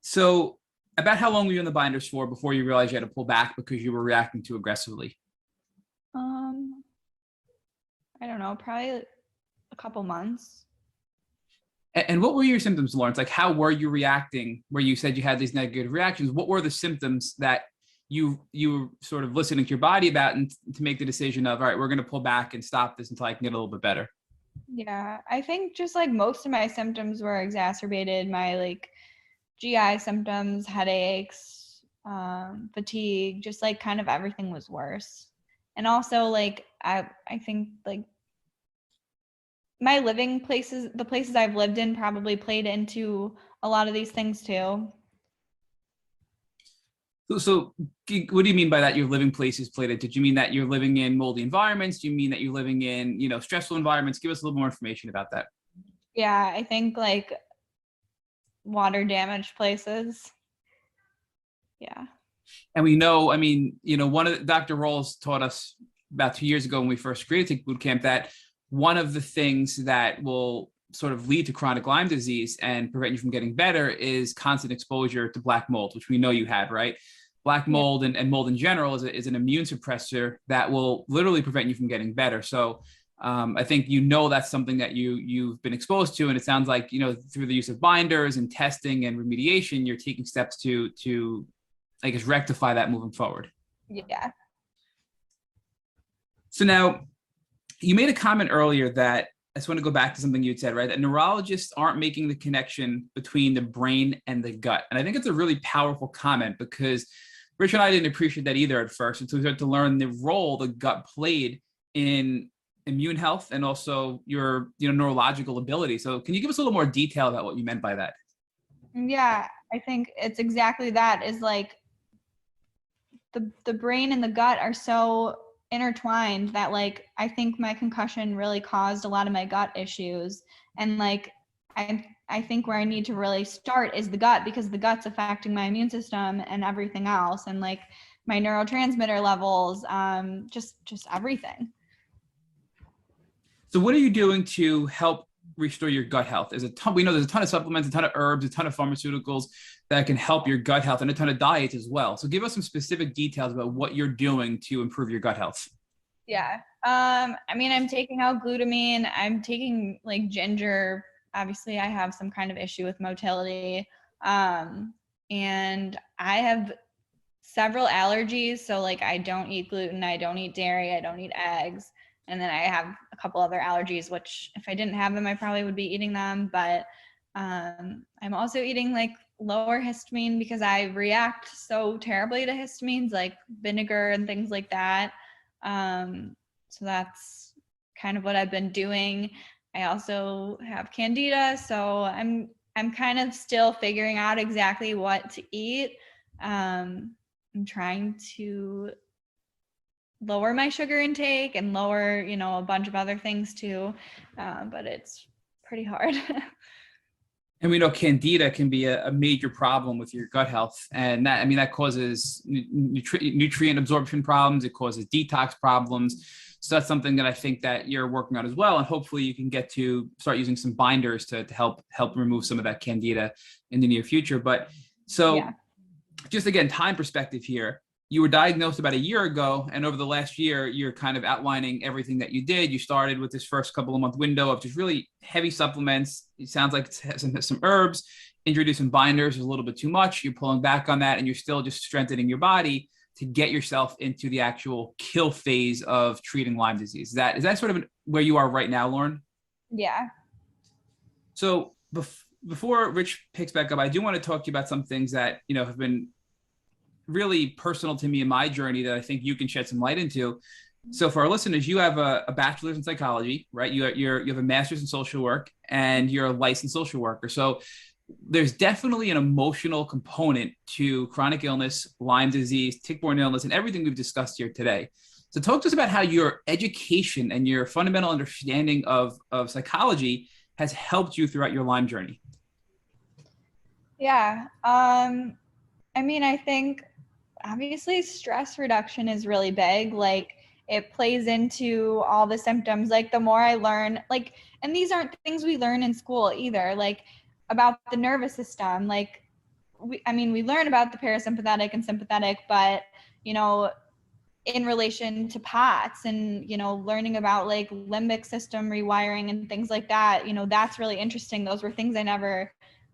So about how long were you in the binders for before you realized you had to pull back because you were reacting too aggressively? I don't know, probably a couple months. And what were your symptoms, Lawrence? Like, how were you reacting where you said you had these negative reactions? What were the symptoms that you were sort of listening to your body about and to make the decision of, all right, we're going to pull back and stop this until I can get a little bit better? Yeah, I think just like most of my symptoms were exacerbated. My like GI symptoms, headaches, fatigue, just like kind of everything was worse. And also like I think like my living places, the places I've lived in probably played into a lot of these things too. So what do you mean by that? Your living places played it? Did you mean that you're living in moldy environments? Do you mean that you're living in, stressful environments? Give us a little more information about that. Yeah, I think like water damaged places. Yeah. And we know, one of Dr. Rolls taught us about 2 years ago when we first created Take Boot Camp that one of the things that will sort of lead to chronic Lyme disease and prevent you from getting better is constant exposure to black mold, which we know you had, right? Black mold and mold in general is an immune suppressor that will literally prevent you from getting better. So I think that's something that you've been exposed to, and it sounds like through the use of binders and testing and remediation, you're taking steps to I guess rectify that moving forward. Yeah. So now you made a comment earlier that I just want to go back to something you had said, right? That neurologists aren't making the connection between the brain and the gut. And I think it's a really powerful comment because Rich and I didn't appreciate that either at first until we started to learn the role the gut played in immune health and also your neurological ability. So can you give us a little more detail about what you meant by that? Yeah, I think it's exactly that, is like the brain and the gut are so intertwined that like I think my concussion really caused a lot of my gut issues. And like I think where I need to really start is the gut, because the gut's affecting my immune system and everything else, and like my neurotransmitter levels, just everything. So what are you doing to help restore your gut health? We know there's a ton of supplements, a ton of herbs, a ton of pharmaceuticals that can help your gut health, and a ton of diets as well. So give us some specific details about what you're doing to improve your gut health. Yeah. I'm taking out glutamine. I'm taking like ginger. Obviously I have some kind of issue with motility. And I have several allergies. So like I don't eat gluten, I don't eat dairy, I don't eat eggs. And then I have a couple other allergies, which if I didn't have them, I probably would be eating them. But I'm also eating like lower histamine because I react so terribly to histamines, like vinegar and things like that. So that's kind of what I've been doing. I also have Candida, so I'm kind of still figuring out exactly what to eat. I'm trying to lower my sugar intake and lower, a bunch of other things too. But it's pretty hard. And we know Candida can be a major problem with your gut health. And that causes nutrient absorption problems. It causes detox problems. So that's something that I think that you're working on as well. And hopefully you can get to start using some binders to help remove some of that Candida in the near future. But so just again, time perspective here, You were diagnosed about a year ago, and over the last year, you're kind of outlining everything that you did. You started with this first couple of month window of just really heavy supplements. It sounds like some herbs, introducing binders is a little bit too much. You're pulling back on that, and you're still just strengthening your body to get yourself into the actual kill phase of treating Lyme disease. Is that sort of where you are right now, Lauren? Yeah. So before Rich picks back up, I do want to talk to you about some things that, have been really personal to me in my journey that I think you can shed some light into. So for our listeners, you have a bachelor's in psychology, right? You have a master's in social work, and you're a licensed social worker. So there's definitely an emotional component to chronic illness, Lyme disease, tick-borne illness, and everything we've discussed here today. So talk to us about how your education and your fundamental understanding of psychology has helped you throughout your Lyme journey. Yeah. I think obviously stress reduction is really big. Like, it plays into all the symptoms. Like, the more I learn, like, and these aren't things we learn in school either, like about the nervous system. Like, we learn about the parasympathetic and sympathetic, but, in relation to POTS and, learning about like limbic system rewiring and things like that, that's really interesting. Those were things I never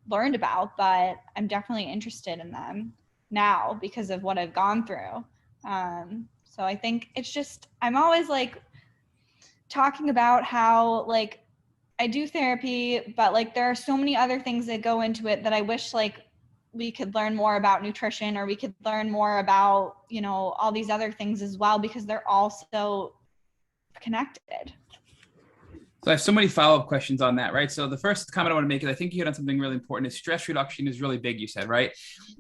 learned about, but I'm definitely interested in them now because of what I've gone through. So I think it's just, I'm always like talking about how like I do therapy, but like there are so many other things that go into it that I wish like we could learn more about nutrition, or we could learn more about, all these other things as well, because they're all so connected. So I have so many follow-up questions on that, right? So the first comment I want to make is I think you hit on something really important. Is stress reduction is really big, you said, right?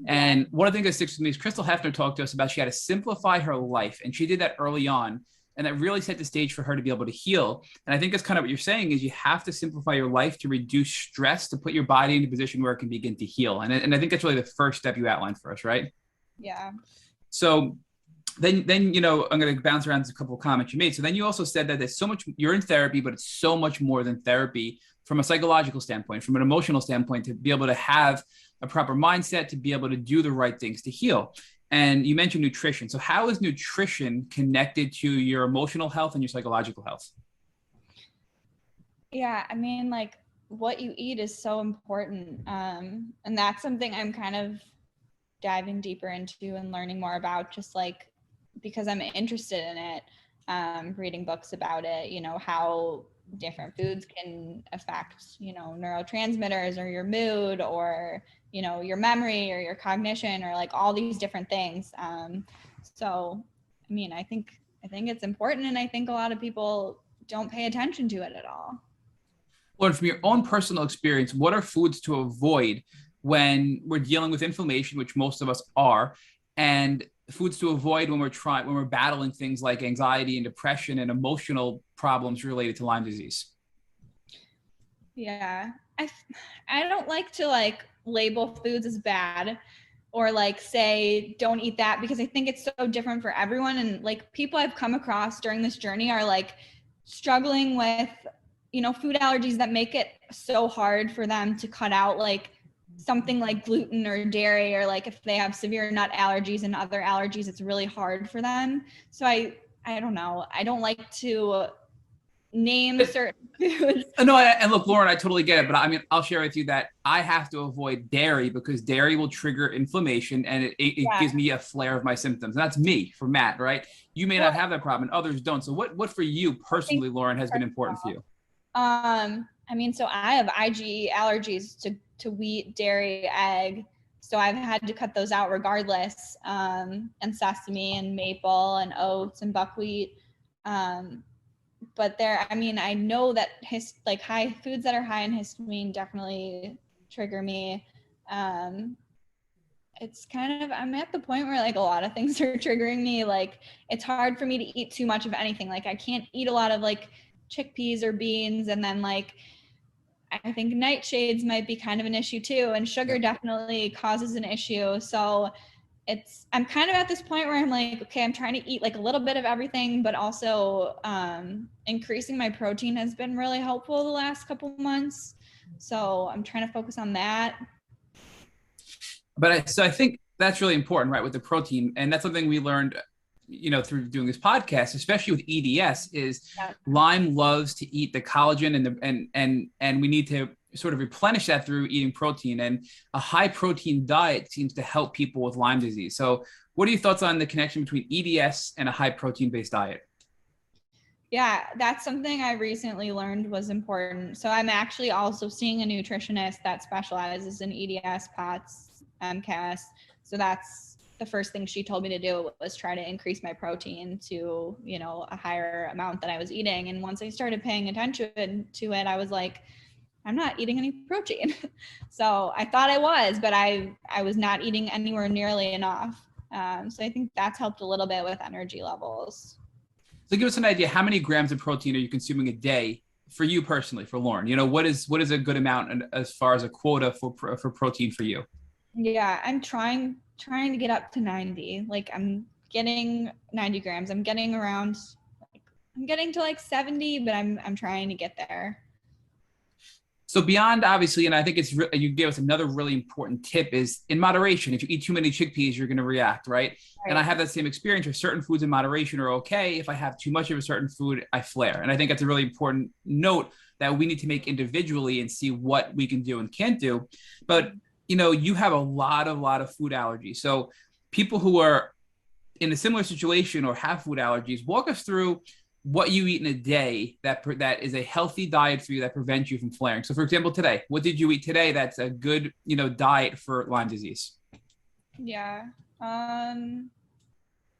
And one of the things that sticks with me is Crystal Hefner talked to us about she had to simplify her life, and she did that early on. And that really set the stage for her to be able to heal. And I think that's kind of what you're saying is you have to simplify your life to reduce stress, to put your body in a position where it can begin to heal. And I think that's really the first step you outlined for us, right? Yeah. So then I'm going to bounce around a couple of comments you made. So then you also said that there's so much, you're in therapy, but it's so much more than therapy from a psychological standpoint, from an emotional standpoint, to be able to have a proper mindset, to be able to do the right things to heal. And you mentioned nutrition. So how is nutrition connected to your emotional health and your psychological health? Yeah, like what you eat is so important. And that's something I'm kind of diving deeper into and learning more about, just like because I'm interested in it, reading books about it, how different foods can affect, neurotransmitters or your mood or, your memory or your cognition or like all these different things. So, I think it's important, and I think a lot of people don't pay attention to it at all. Well, from your own personal experience, what are foods to avoid when we're dealing with inflammation, which most of us are, and foods to avoid when we're battling things like anxiety and depression and emotional problems related to Lyme disease? Yeah, I don't like to like label foods as bad or like say don't eat that, because I think it's so different for everyone. And like people I've come across during this journey are like struggling with, food allergies that make it so hard for them to cut out like something like gluten or dairy, or like if they have severe nut allergies and other allergies, it's really hard for them. So I don't know. I don't like to name certain foods. No, and look, Lauren, I totally get it, but I'll share with you that I have to avoid dairy because dairy will trigger inflammation, and it gives me a flare of my symptoms. And that's me, for Matt, right? You may not have that problem, and others don't. So what for you personally, Lauren, has been important for you? So I have IgE allergies to wheat, dairy, egg. So I've had to cut those out regardless, and sesame and maple and oats and buckwheat. But I know that high foods that are high in histamine definitely trigger me. It's kind of, I'm at the point where like a lot of things are triggering me. Like it's hard for me to eat too much of anything. Like I can't eat a lot of like chickpeas or beans. And then like, I think nightshades might be kind of an issue too. And sugar definitely causes an issue. So I'm kind of at this point where I'm like, okay, I'm trying to eat like a little bit of everything, but also increasing my protein has been really helpful the last couple of months. So I'm trying to focus on that. But I think That's really important, right? With the protein. And that's something we learned, through doing this podcast, especially with EDS, is Yeah. Lyme loves to eat the collagen and we need to sort of replenish that through eating protein. And a high protein diet seems to help people with Lyme disease. So what are your thoughts on the connection between EDS and a high protein based diet? Yeah, that's something I recently learned was important. So I'm actually also seeing a nutritionist that specializes in EDS, POTS, MCAS. So that's the first thing she told me to do, was try to increase my protein to, a higher amount that I was eating. And once I started paying attention to it, I was like, I'm not eating any protein. So I thought I was, but I was not eating anywhere nearly enough. So I think that's helped a little bit with energy levels. So give us an idea, how many grams of protein are you consuming a day for you personally, for Lauren? What is a good amount as far as a quota for protein for you? Yeah, I'm trying to get up to 90. Like I'm getting 90 grams. I'm getting around, I'm getting to like 70, but I'm trying to get there. So beyond, obviously, and I think you gave us another really important tip, is in moderation. If you eat too many chickpeas, you're going to react, right? And I have that same experience where certain foods in moderation are okay. If I have too much of a certain food, I flare. And I think that's a really important note that we need to make individually and see what we can do and can't do. But, you have a lot of food allergies. So people who are in a similar situation or have food allergies, walk us through what you eat in a day that is a healthy diet for you that prevents you from flaring. So for example, today, what did you eat today that's a good, diet for Lyme disease? Yeah.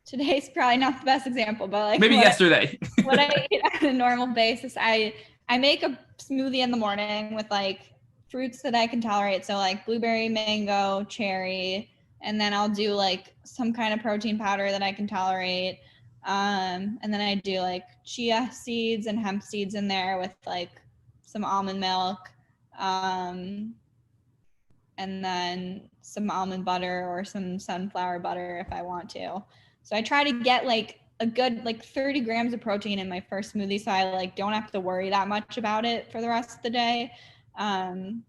Today's probably not the best example, but like maybe yesterday. What I eat on a normal basis, I make a smoothie in the morning with like fruits that I can tolerate. So like blueberry, mango, cherry, and then I'll do like some kind of protein powder that I can tolerate. And then I do like chia seeds and hemp seeds in there with like some almond milk, and then some almond butter or some sunflower butter if I want to. So I try to get like a good like 30 grams of protein in my first smoothie, so I like don't have to worry that much about it for the rest of the day. And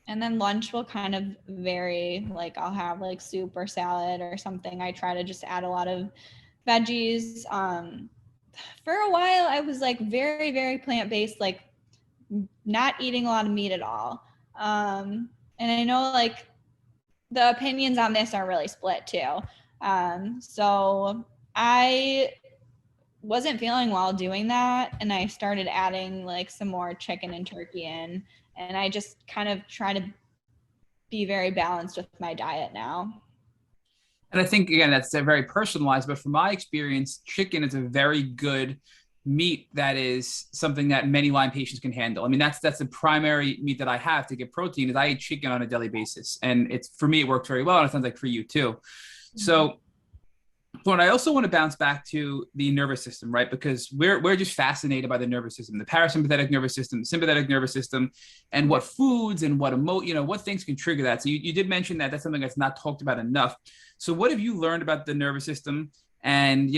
then lunch will kind of vary. Like I'll have like soup or salad or something. I try to just add a lot of veggies. For a while I was like very, very plant-based, like not eating a lot of meat at all. And I know like the opinions on this are really split too. So I wasn't feeling well doing that, and I started adding like some more chicken and turkey in, and I just kind of try to be very balanced with my diet now. And I think, again, that's very personalized, but from my experience, chicken is a very good meat that is something that many Lyme patients can handle. I mean, that's the primary meat that I have to get protein, is I eat chicken on a daily basis. And for me, it works very well. And it sounds like for you too. So, Lauren, I also want to bounce back to the nervous system, right? Because we're just fascinated by the nervous system, the parasympathetic nervous system, the sympathetic nervous system, and what foods and what what things can trigger that. So you did mention that that's something that's not talked about enough. So what have you learned about the nervous system? And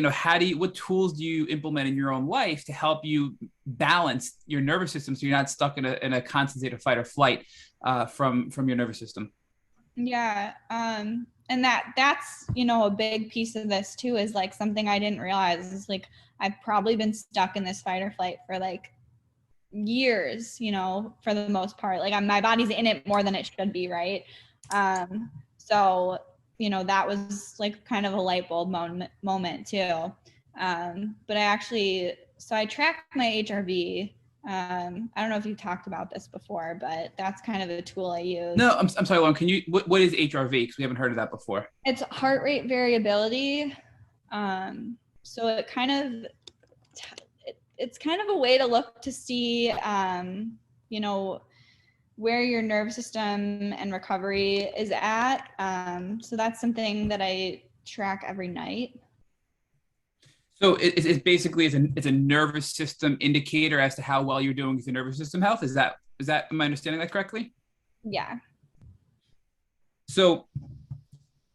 what tools do you implement in your own life to help you balance your nervous system so you're not stuck in a constant state of fight or flight from your nervous system? Yeah. And that's, a big piece of this too, is like something I didn't realize is like, I've probably been stuck in this fight or flight for like years, for the most part. Like my body's in it more than it should be. Right. So, that was like kind of a light bulb moment too. But I track my HRV. I don't know if you've talked about this before, but that's kind of a tool I use. No, I'm sorry, Lauren. Can you, what is HRV? Because we haven't heard of that before. It's heart rate variability. So it's kind of a way to look to see, where your nervous system and recovery is at. So that's something that I track every night. So it's basically it's a nervous system indicator as to how well you're doing with your nervous system health. Is that am I understanding that correctly? Yeah. So,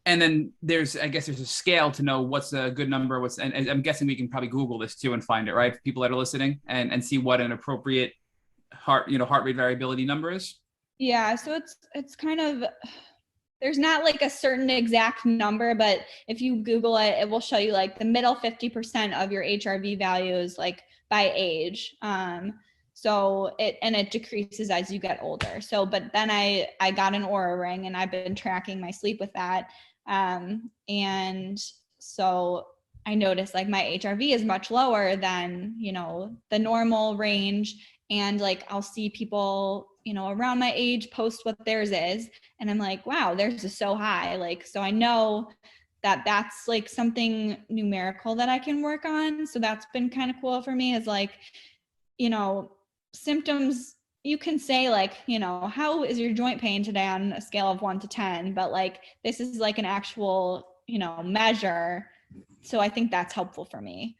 and then there's a scale to know what's a good number. And I'm guessing we can probably Google this too and find it, right? For people that are listening and see what an appropriate heart rate variability number is. Yeah. So it's kind of, there's not like a certain exact number, but if you Google it, it will show you like the middle 50% of your HRV values, like by age. So it decreases as you get older. So, but then I got an Oura ring and I've been tracking my sleep with that. And so I noticed like my HRV is much lower than, you know, the normal range. And like, I'll see people, you know, around my age post what theirs is. And I'm like, wow, theirs is so high. Like, so I know that that's like something numerical that I can work on. So that's been kind of cool for me, is like, you know, symptoms, you can say like, you know, how is your joint pain today on a scale of 1 to 10, but like, this is like an actual, you know, measure. So I think that's helpful for me.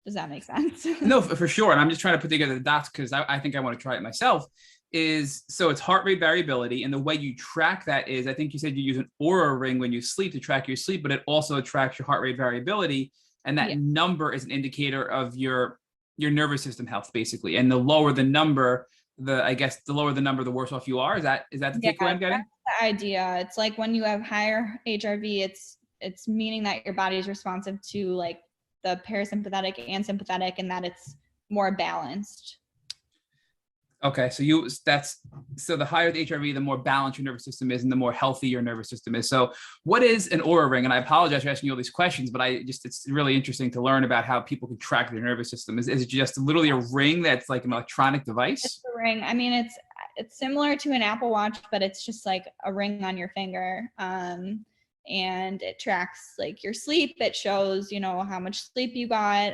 Does that make sense? No, for sure. And I'm just trying to put together the dots because I think I want to try it myself. So it's heart rate variability. And the way you track that is, I think you said you use an Oura ring when you sleep to track your sleep, but it also tracks your heart rate variability. And that number is an indicator of your nervous system health, basically. And the lower the number, the lower the number, the worse off you are. Is that the takeaway I'm getting? That's the idea. It's like when you have higher HRV, it's meaning that your body is responsive to like the parasympathetic and sympathetic, and that it's more balanced. Okay, so the higher the HRV, the more balanced your nervous system is, and the more healthy your nervous system is. So, what is an Oura ring? And I apologize for asking you all these questions, but it's really interesting to learn about how people can track their nervous system. Is it just literally a ring that's like an electronic device? It's a ring. I mean, it's similar to an Apple Watch, but it's just like a ring on your finger. And it tracks like your sleep. It shows, you know, how much sleep you got.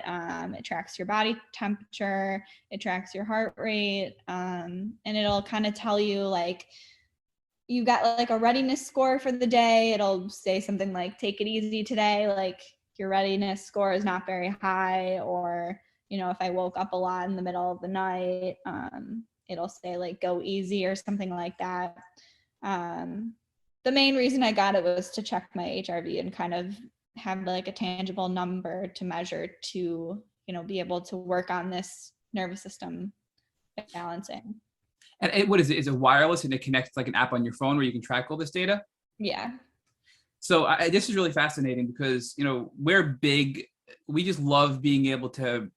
It tracks your body temperature. It tracks your heart rate. And it'll kind of tell you like, you got like a readiness score for the day. It'll say something like, take it easy today. Like your readiness score is not very high. Or, you know, if I woke up a lot in the middle of the night, it'll say like, go easy or something like that. The main reason I got it was to check my HRV and kind of have like a tangible number to measure to, you know, be able to work on this nervous system balancing. And what is it? Is it wireless and it connects like an app on your phone where you can track all this data? Yeah. So this is really fascinating because, you know, we just love being able to,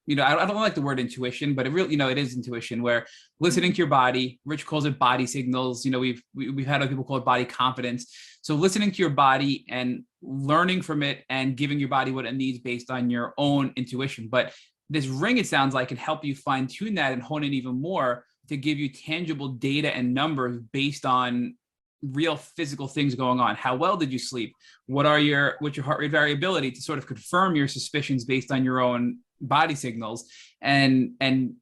you know, I don't like the word intuition, but it really, you know, it is intuition, where listening to your body. Rich calls it body signals. You know, we've had other people call it body confidence. So listening to your body and learning from it and giving your body what it needs based on your own intuition. But this ring, it sounds like, can help you fine tune that and hone in even more to give you tangible data and numbers based on real physical things going on. How well did you sleep? What's your heart rate variability, to sort of confirm your suspicions based on your own body signals and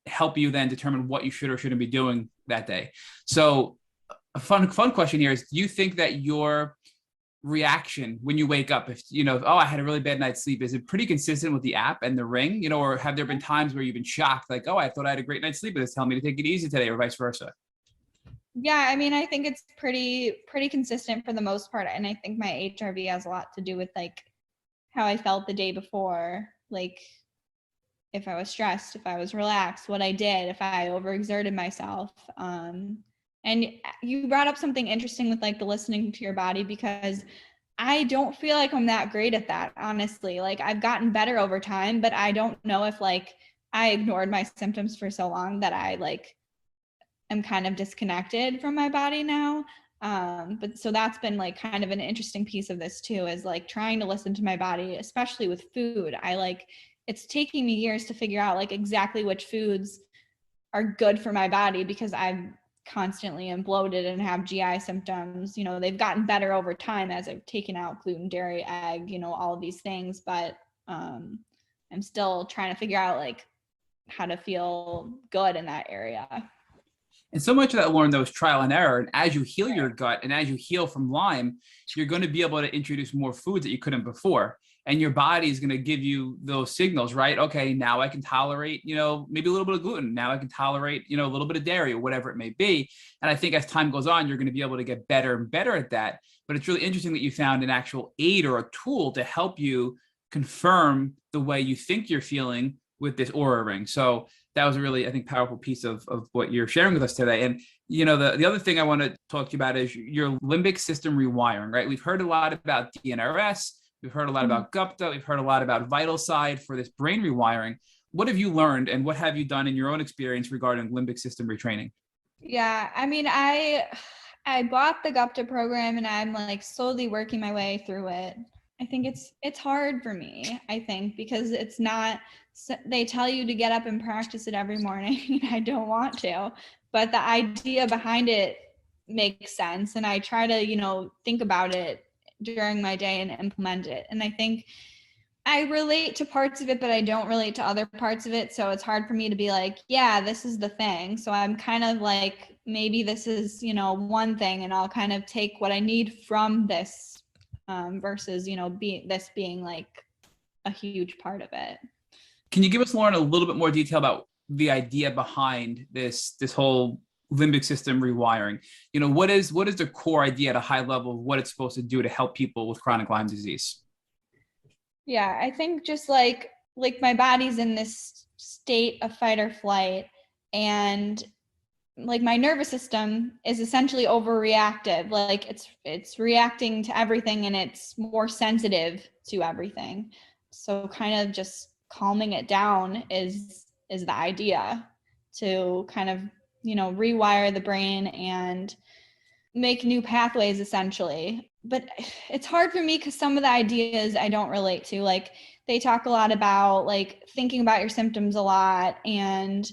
help you then determine what you should or shouldn't be doing that day. So a fun question here is, do you think that your reaction when you wake up, if you know, I had a really bad night's sleep, is it pretty consistent with the app and the ring, you know, or have there been times where you've been shocked, like, I thought I had a great night's sleep, but it's telling me to take it easy today, or vice versa? Yeah, I mean, I think it's pretty consistent for the most part. And I think my HRV has a lot to do with like how I felt the day before, like if I was stressed, if I was relaxed, what I did, if I overexerted myself. And you brought up something interesting with like the listening to your body, because I don't feel like I'm that great at that, honestly. Like I've gotten better over time, but I don't know if like I ignored my symptoms for so long that I like am kind of disconnected from my body now. But so that's been like kind of an interesting piece of this too, is like trying to listen to my body, especially with food. It's taking me years to figure out like exactly which foods are good for my body, because I'm constantly am bloated and have GI symptoms. You know, they've gotten better over time as I've taken out gluten, dairy, egg, you know, all of these things, but I'm still trying to figure out like how to feel good in that area. And so much of that, Lauren, though, is trial and error. And as you heal your gut and as you heal from Lyme, you're going to be able to introduce more foods that you couldn't before. And your body is going to give you those signals, right? Okay, now I can tolerate, you know, maybe a little bit of gluten. Now I can tolerate, you know, a little bit of dairy or whatever it may be. And I think as time goes on, you're going to be able to get better and better at that. But it's really interesting that you found an actual aid or a tool to help you confirm the way you think you're feeling with this Oura ring. So That was a really, I think, powerful piece of what you're sharing with us today. And, the other thing I want to talk to you about is your limbic system rewiring, right? We've heard a lot about DNRS. We've heard a lot about GUPTA. We've heard a lot about vital side for this brain rewiring. What have you learned and what have you done in your own experience regarding limbic system retraining? Yeah, I mean, I bought the GUPTA program and I'm like slowly working my way through it. I think it's hard for me, I think, because it's not, they tell you to get up and practice it every morning. I don't want to, but the idea behind it makes sense. And I try to, think about it during my day and implement it. And I think I relate to parts of it, but I don't relate to other parts of it. So it's hard for me to be like, yeah, this is the thing. So I'm kind of like, maybe this is, one thing, and I'll kind of take what I need from this versus, being like a huge part of it. Can you give us, Lauren, a little bit more detail about the idea behind this whole limbic system rewiring? What is the core idea at a high level of what it's supposed to do to help people with chronic Lyme disease? Yeah, I think just like my body's in this state of fight or flight, and like my nervous system is essentially overreactive. Like it's reacting to everything and it's more sensitive to everything. So kind of just calming it down is the idea, to kind of, rewire the brain and make new pathways essentially. But it's hard for me because some of the ideas I don't relate to. Like they talk a lot about like thinking about your symptoms a lot, and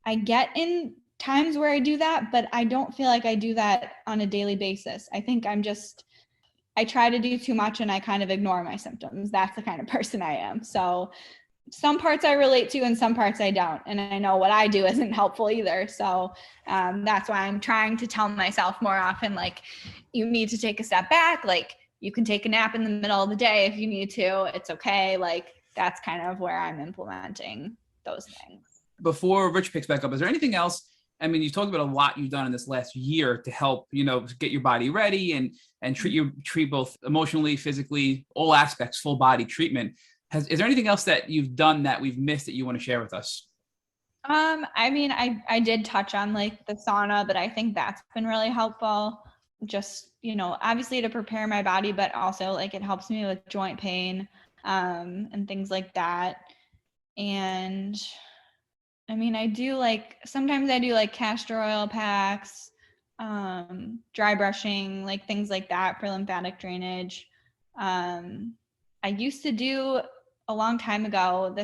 I get in times where I do that, but I don't feel like I do that on a daily basis. I think I try to do too much and I kind of ignore my symptoms. That's the kind of person I am. So some parts I relate to and some parts I don't. And I know what I do isn't helpful either. So that's why I'm trying to tell myself more often, like, you need to take a step back. Like you can take a nap in the middle of the day if you need to. It's okay. Like that's kind of where I'm implementing those things. Before Rich picks back up, is there anything else? I mean, you talked about a lot you've done in this last year to help, get your body ready and treat both emotionally, physically, all aspects, full body treatment. Is there anything else that you've done that we've missed that you want to share with us? I mean, I did touch on like the sauna, but I think that's been really helpful. Just, obviously to prepare my body, but also like it helps me with joint pain, and things like that. And I mean, sometimes I do like castor oil packs, dry brushing, like things like that for lymphatic drainage. I used to do a long time ago,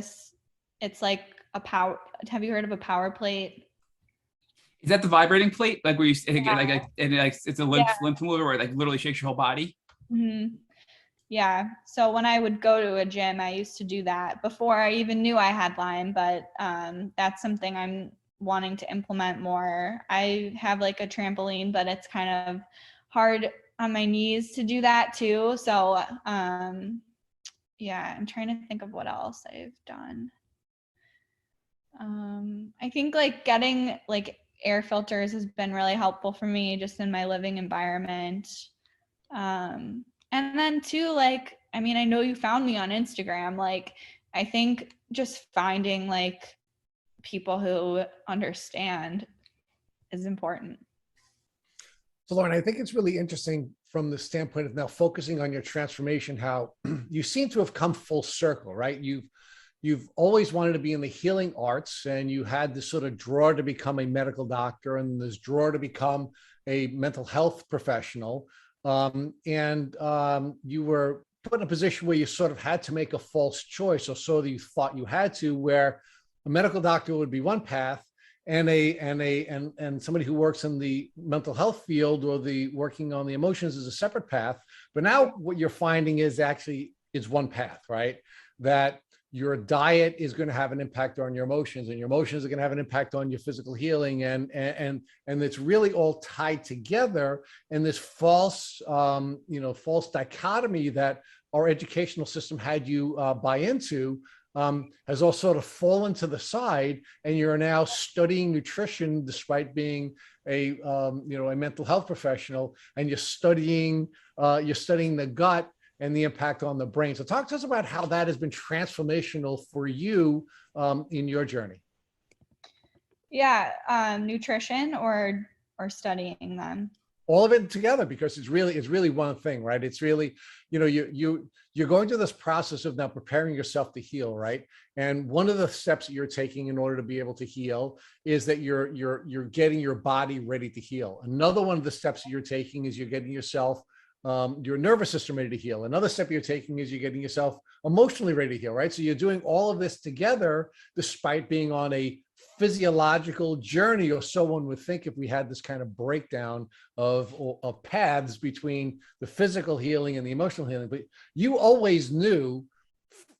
it's like have you heard of a power plate? Is that the vibrating plate? Like where you, it's a lymph mover where it like literally shakes your whole body? Mm-hmm. Yeah. So when I would go to a gym, I used to do that before I even knew I had Lyme, but that's something I'm wanting to implement more. I have like a trampoline, but it's kind of hard on my knees to do that too. So yeah, I'm trying to think of what else I've done. I think like getting like air filters has been really helpful for me just in my living environment. And then too, like, I mean, I know you found me on Instagram. Like, I think just finding like people who understand is important. So Lauren, I think it's really interesting from the standpoint of now focusing on your transformation, how you seem to have come full circle, right? You've always wanted to be in the healing arts, and you had this sort of draw to become a medical doctor and this draw to become a mental health professional. You were put in a position where you sort of had to make a false choice, or so that you thought you had to, where a medical doctor would be one path, and somebody who works in the mental health field or the working on the emotions is a separate path. But now what you're finding is actually it's one path, right? That your diet is going to have an impact on your emotions, and your emotions are going to have an impact on your physical healing, and it's really all tied together. And this false dichotomy that our educational system had you buy into has all sort of fallen to the side, and you're now studying nutrition despite being a mental health professional, and you're studying the gut and the impact on the brain. So talk to us about how that has been transformational for you in your journey. Yeah, nutrition or studying them. All of it together, because it's really one thing, right? It's really, you're going through this process of now preparing yourself to heal, right? And one of the steps that you're taking in order to be able to heal is that you're getting your body ready to heal. Another one of the steps that you're taking is you're getting yourself your nervous system ready to heal. Another step you're taking is you're getting yourself emotionally ready to heal, right? So you're doing all of this together despite being on a physiological journey, or so one would think, if we had this kind of breakdown of paths between the physical healing and the emotional healing. But you always knew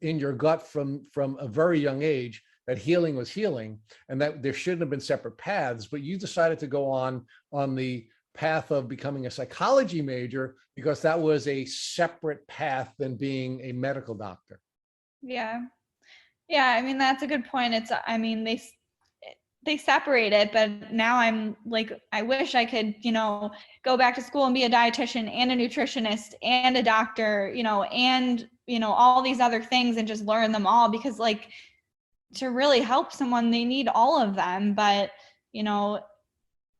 in your gut from a very young age that healing was healing and that there shouldn't have been separate paths, but you decided to go on the path of becoming a psychology major because that was a separate path than being a medical doctor. Yeah. I mean, that's a good point. They separate it, but now I'm like, I wish I could, go back to school and be a dietitian and a nutritionist and a doctor, and, all these other things, and just learn them all, because like, to really help someone, they need all of them. But,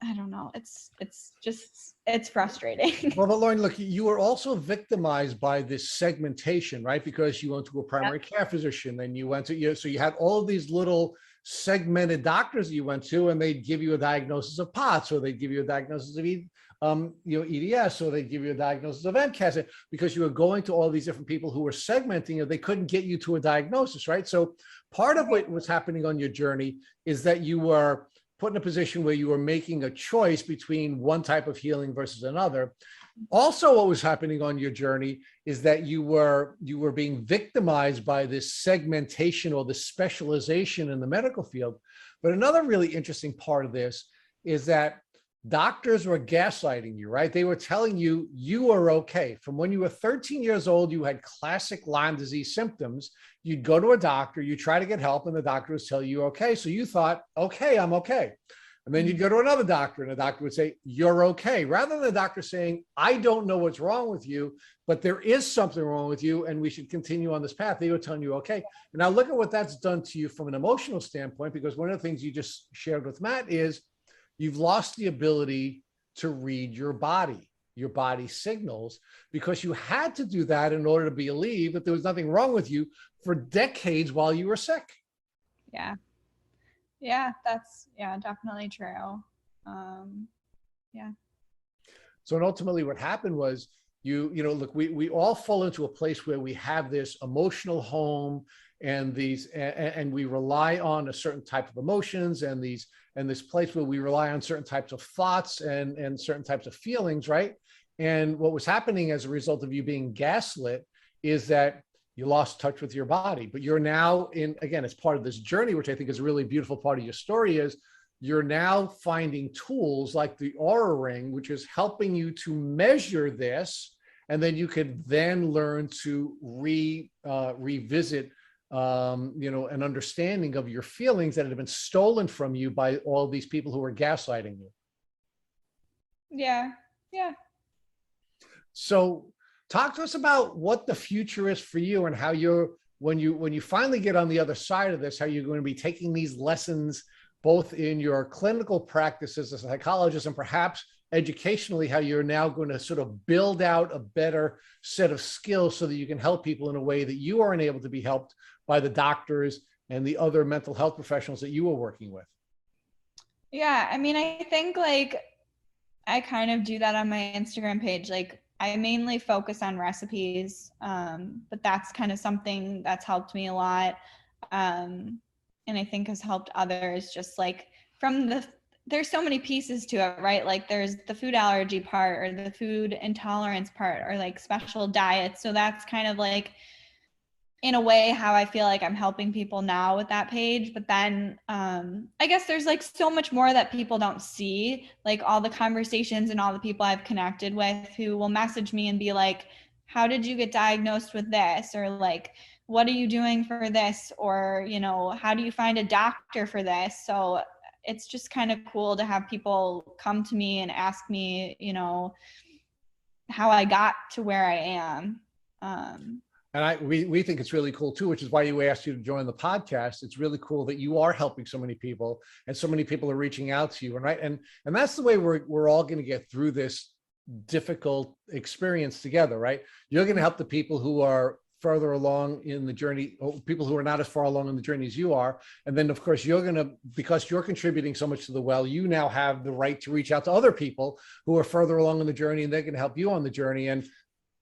I don't know. It's frustrating. Well, but Lauren, look, you were also victimized by this segmentation, right? Because you went to a primary care physician, then you went to, so you had all of these little segmented doctors that you went to, and they'd give you a diagnosis of POTS, or they'd give you a diagnosis of EDS, or they'd give you a diagnosis of MCAS, because you were going to all these different people who were segmenting, and they couldn't get you to a diagnosis, right? So part of what was happening on your journey is that you were put in a position where you were making a choice between one type of healing versus another. Also, what was happening on your journey is that you were being victimized by this segmentation or this specialization in the medical field. But another really interesting part of this is that doctors were gaslighting you, right? They were telling you you are okay. From when you were 13 years old, you had classic Lyme disease symptoms. You'd go to a doctor, you try to get help, and the doctor would tell you okay. So you thought, okay, I'm okay. And then you'd go to another doctor, and the doctor would say, you're okay. Rather than the doctor saying, I don't know what's wrong with you, but there is something wrong with you, and we should continue on this path, they were telling you, okay. And now look at what that's done to you from an emotional standpoint, because one of the things you just shared with Matt is you've lost the ability to read your body signals, because you had to do that in order to believe that there was nothing wrong with you for decades while you were sick. Yeah, that's definitely true. So ultimately what happened was look, we all fall into a place where we have this emotional home and and we rely on a certain type of emotions and this place where we rely on certain types of thoughts and certain types of feelings, right? And what was happening as a result of you being gaslit is that you lost touch with your body. But you're now again, as part of this journey, which I think is a really beautiful part of your story, is you're now finding tools like the Aura Ring, which is helping you to measure this. And then you can then learn to revisit an understanding of your feelings that have been stolen from you by all these people who are gaslighting you. Yeah. So talk to us about what the future is for you, and how when you finally get on the other side of this, how you're going to be taking these lessons both in your clinical practice as a psychologist and perhaps educationally, how you're now going to sort of build out a better set of skills so that you can help people in a way that you aren't able to be helped by the doctors and the other mental health professionals that you were working with. Yeah, I mean, I think like I kind of do that on my Instagram page. Like I mainly focus on recipes, but that's kind of something that's helped me a lot. And I think has helped others, just like there's so many pieces to it, right? Like there's the food allergy part or the food intolerance part or like special diets. So that's kind of like, in a way, how I feel like I'm helping people now with that page. But then I guess there's like so much more that people don't see, like all the conversations and all the people I've connected with who will message me and be like, how did you get diagnosed with this? Or like, what are you doing for this? Or, how do you find a doctor for this? So it's just kind of cool to have people come to me and ask me, how I got to where I am. And we think it's really cool too, which is why we asked you to join the podcast. It's really cool that you are helping so many people, and so many people are reaching out to you. And that's the way we're all going to get through this difficult experience together, right? You're going to help the people who are further along in the journey, or people who are not as far along in the journey as you are. And then of course because you're contributing so much to the well, you now have the right to reach out to other people who are further along in the journey, and they're going to help you on the journey. And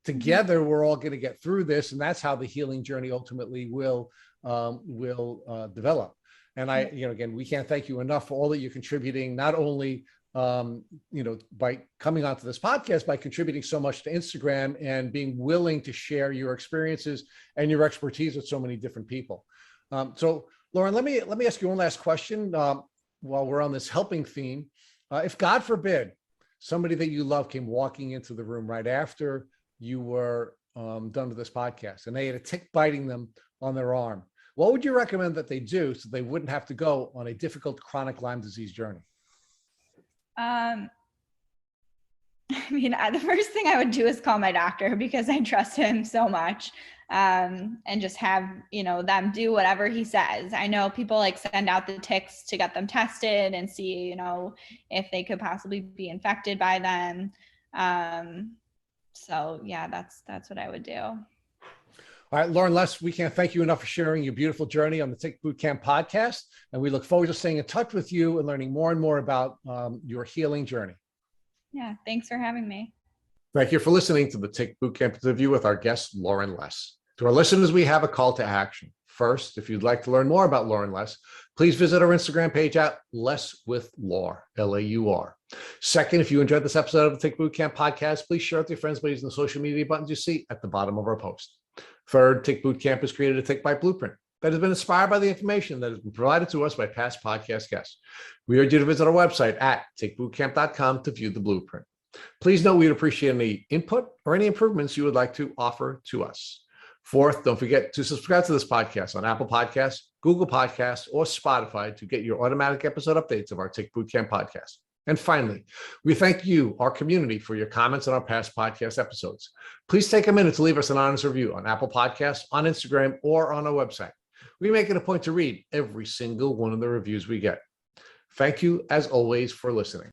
together we're all going to get through this, and that's how the healing journey ultimately will develop. And again, we can't thank you enough for all that you're contributing, not only by coming onto this podcast, by contributing so much to Instagram and being willing to share your experiences and your expertise with so many different people. So Lauren, let me ask you one last question while we're on this helping theme. If God forbid somebody that you love came walking into the room right after you were done with this podcast, and they had a tick biting them on their arm, what would you recommend that they do so they wouldn't have to go on a difficult chronic Lyme disease journey? The first thing I would do is call my doctor, because I trust him so much, and just have, them do whatever he says. I know people send out the ticks to get them tested and see, if they could possibly be infected by them. So yeah, that's what I would do. All right, Lauren Les, we can't thank you enough for sharing your beautiful journey on the Tick Bootcamp podcast. And we look forward to staying in touch with you and learning more and more about your healing journey. Yeah, thanks for having me. Thank you for listening to the Tick Bootcamp interview with our guest, Lauren Les. To our listeners, we have a call to action. First, if you'd like to learn more about Lauren Les, please visit our Instagram page at Less with Laur, L-A-U-R. Second, if you enjoyed this episode of the Tick Bootcamp podcast, please share it with your friends, buddies, and the social media buttons you see at the bottom of our post. Third, Tick Bootcamp has created a Tick Bite Blueprint that has been inspired by the information that has been provided to us by past podcast guests. We urge you to visit our website at tickbootcamp.com to view the blueprint. Please note we'd appreciate any input or any improvements you would like to offer to us. Fourth, don't forget to subscribe to this podcast on Apple Podcasts, Google Podcasts, or Spotify to get your automatic episode updates of our Tick Bootcamp podcast. And finally, we thank you, our community, for your comments on our past podcast episodes. Please take a minute to leave us an honest review on Apple Podcasts, on Instagram, or on our website. We make it a point to read every single one of the reviews we get. Thank you, as always, for listening.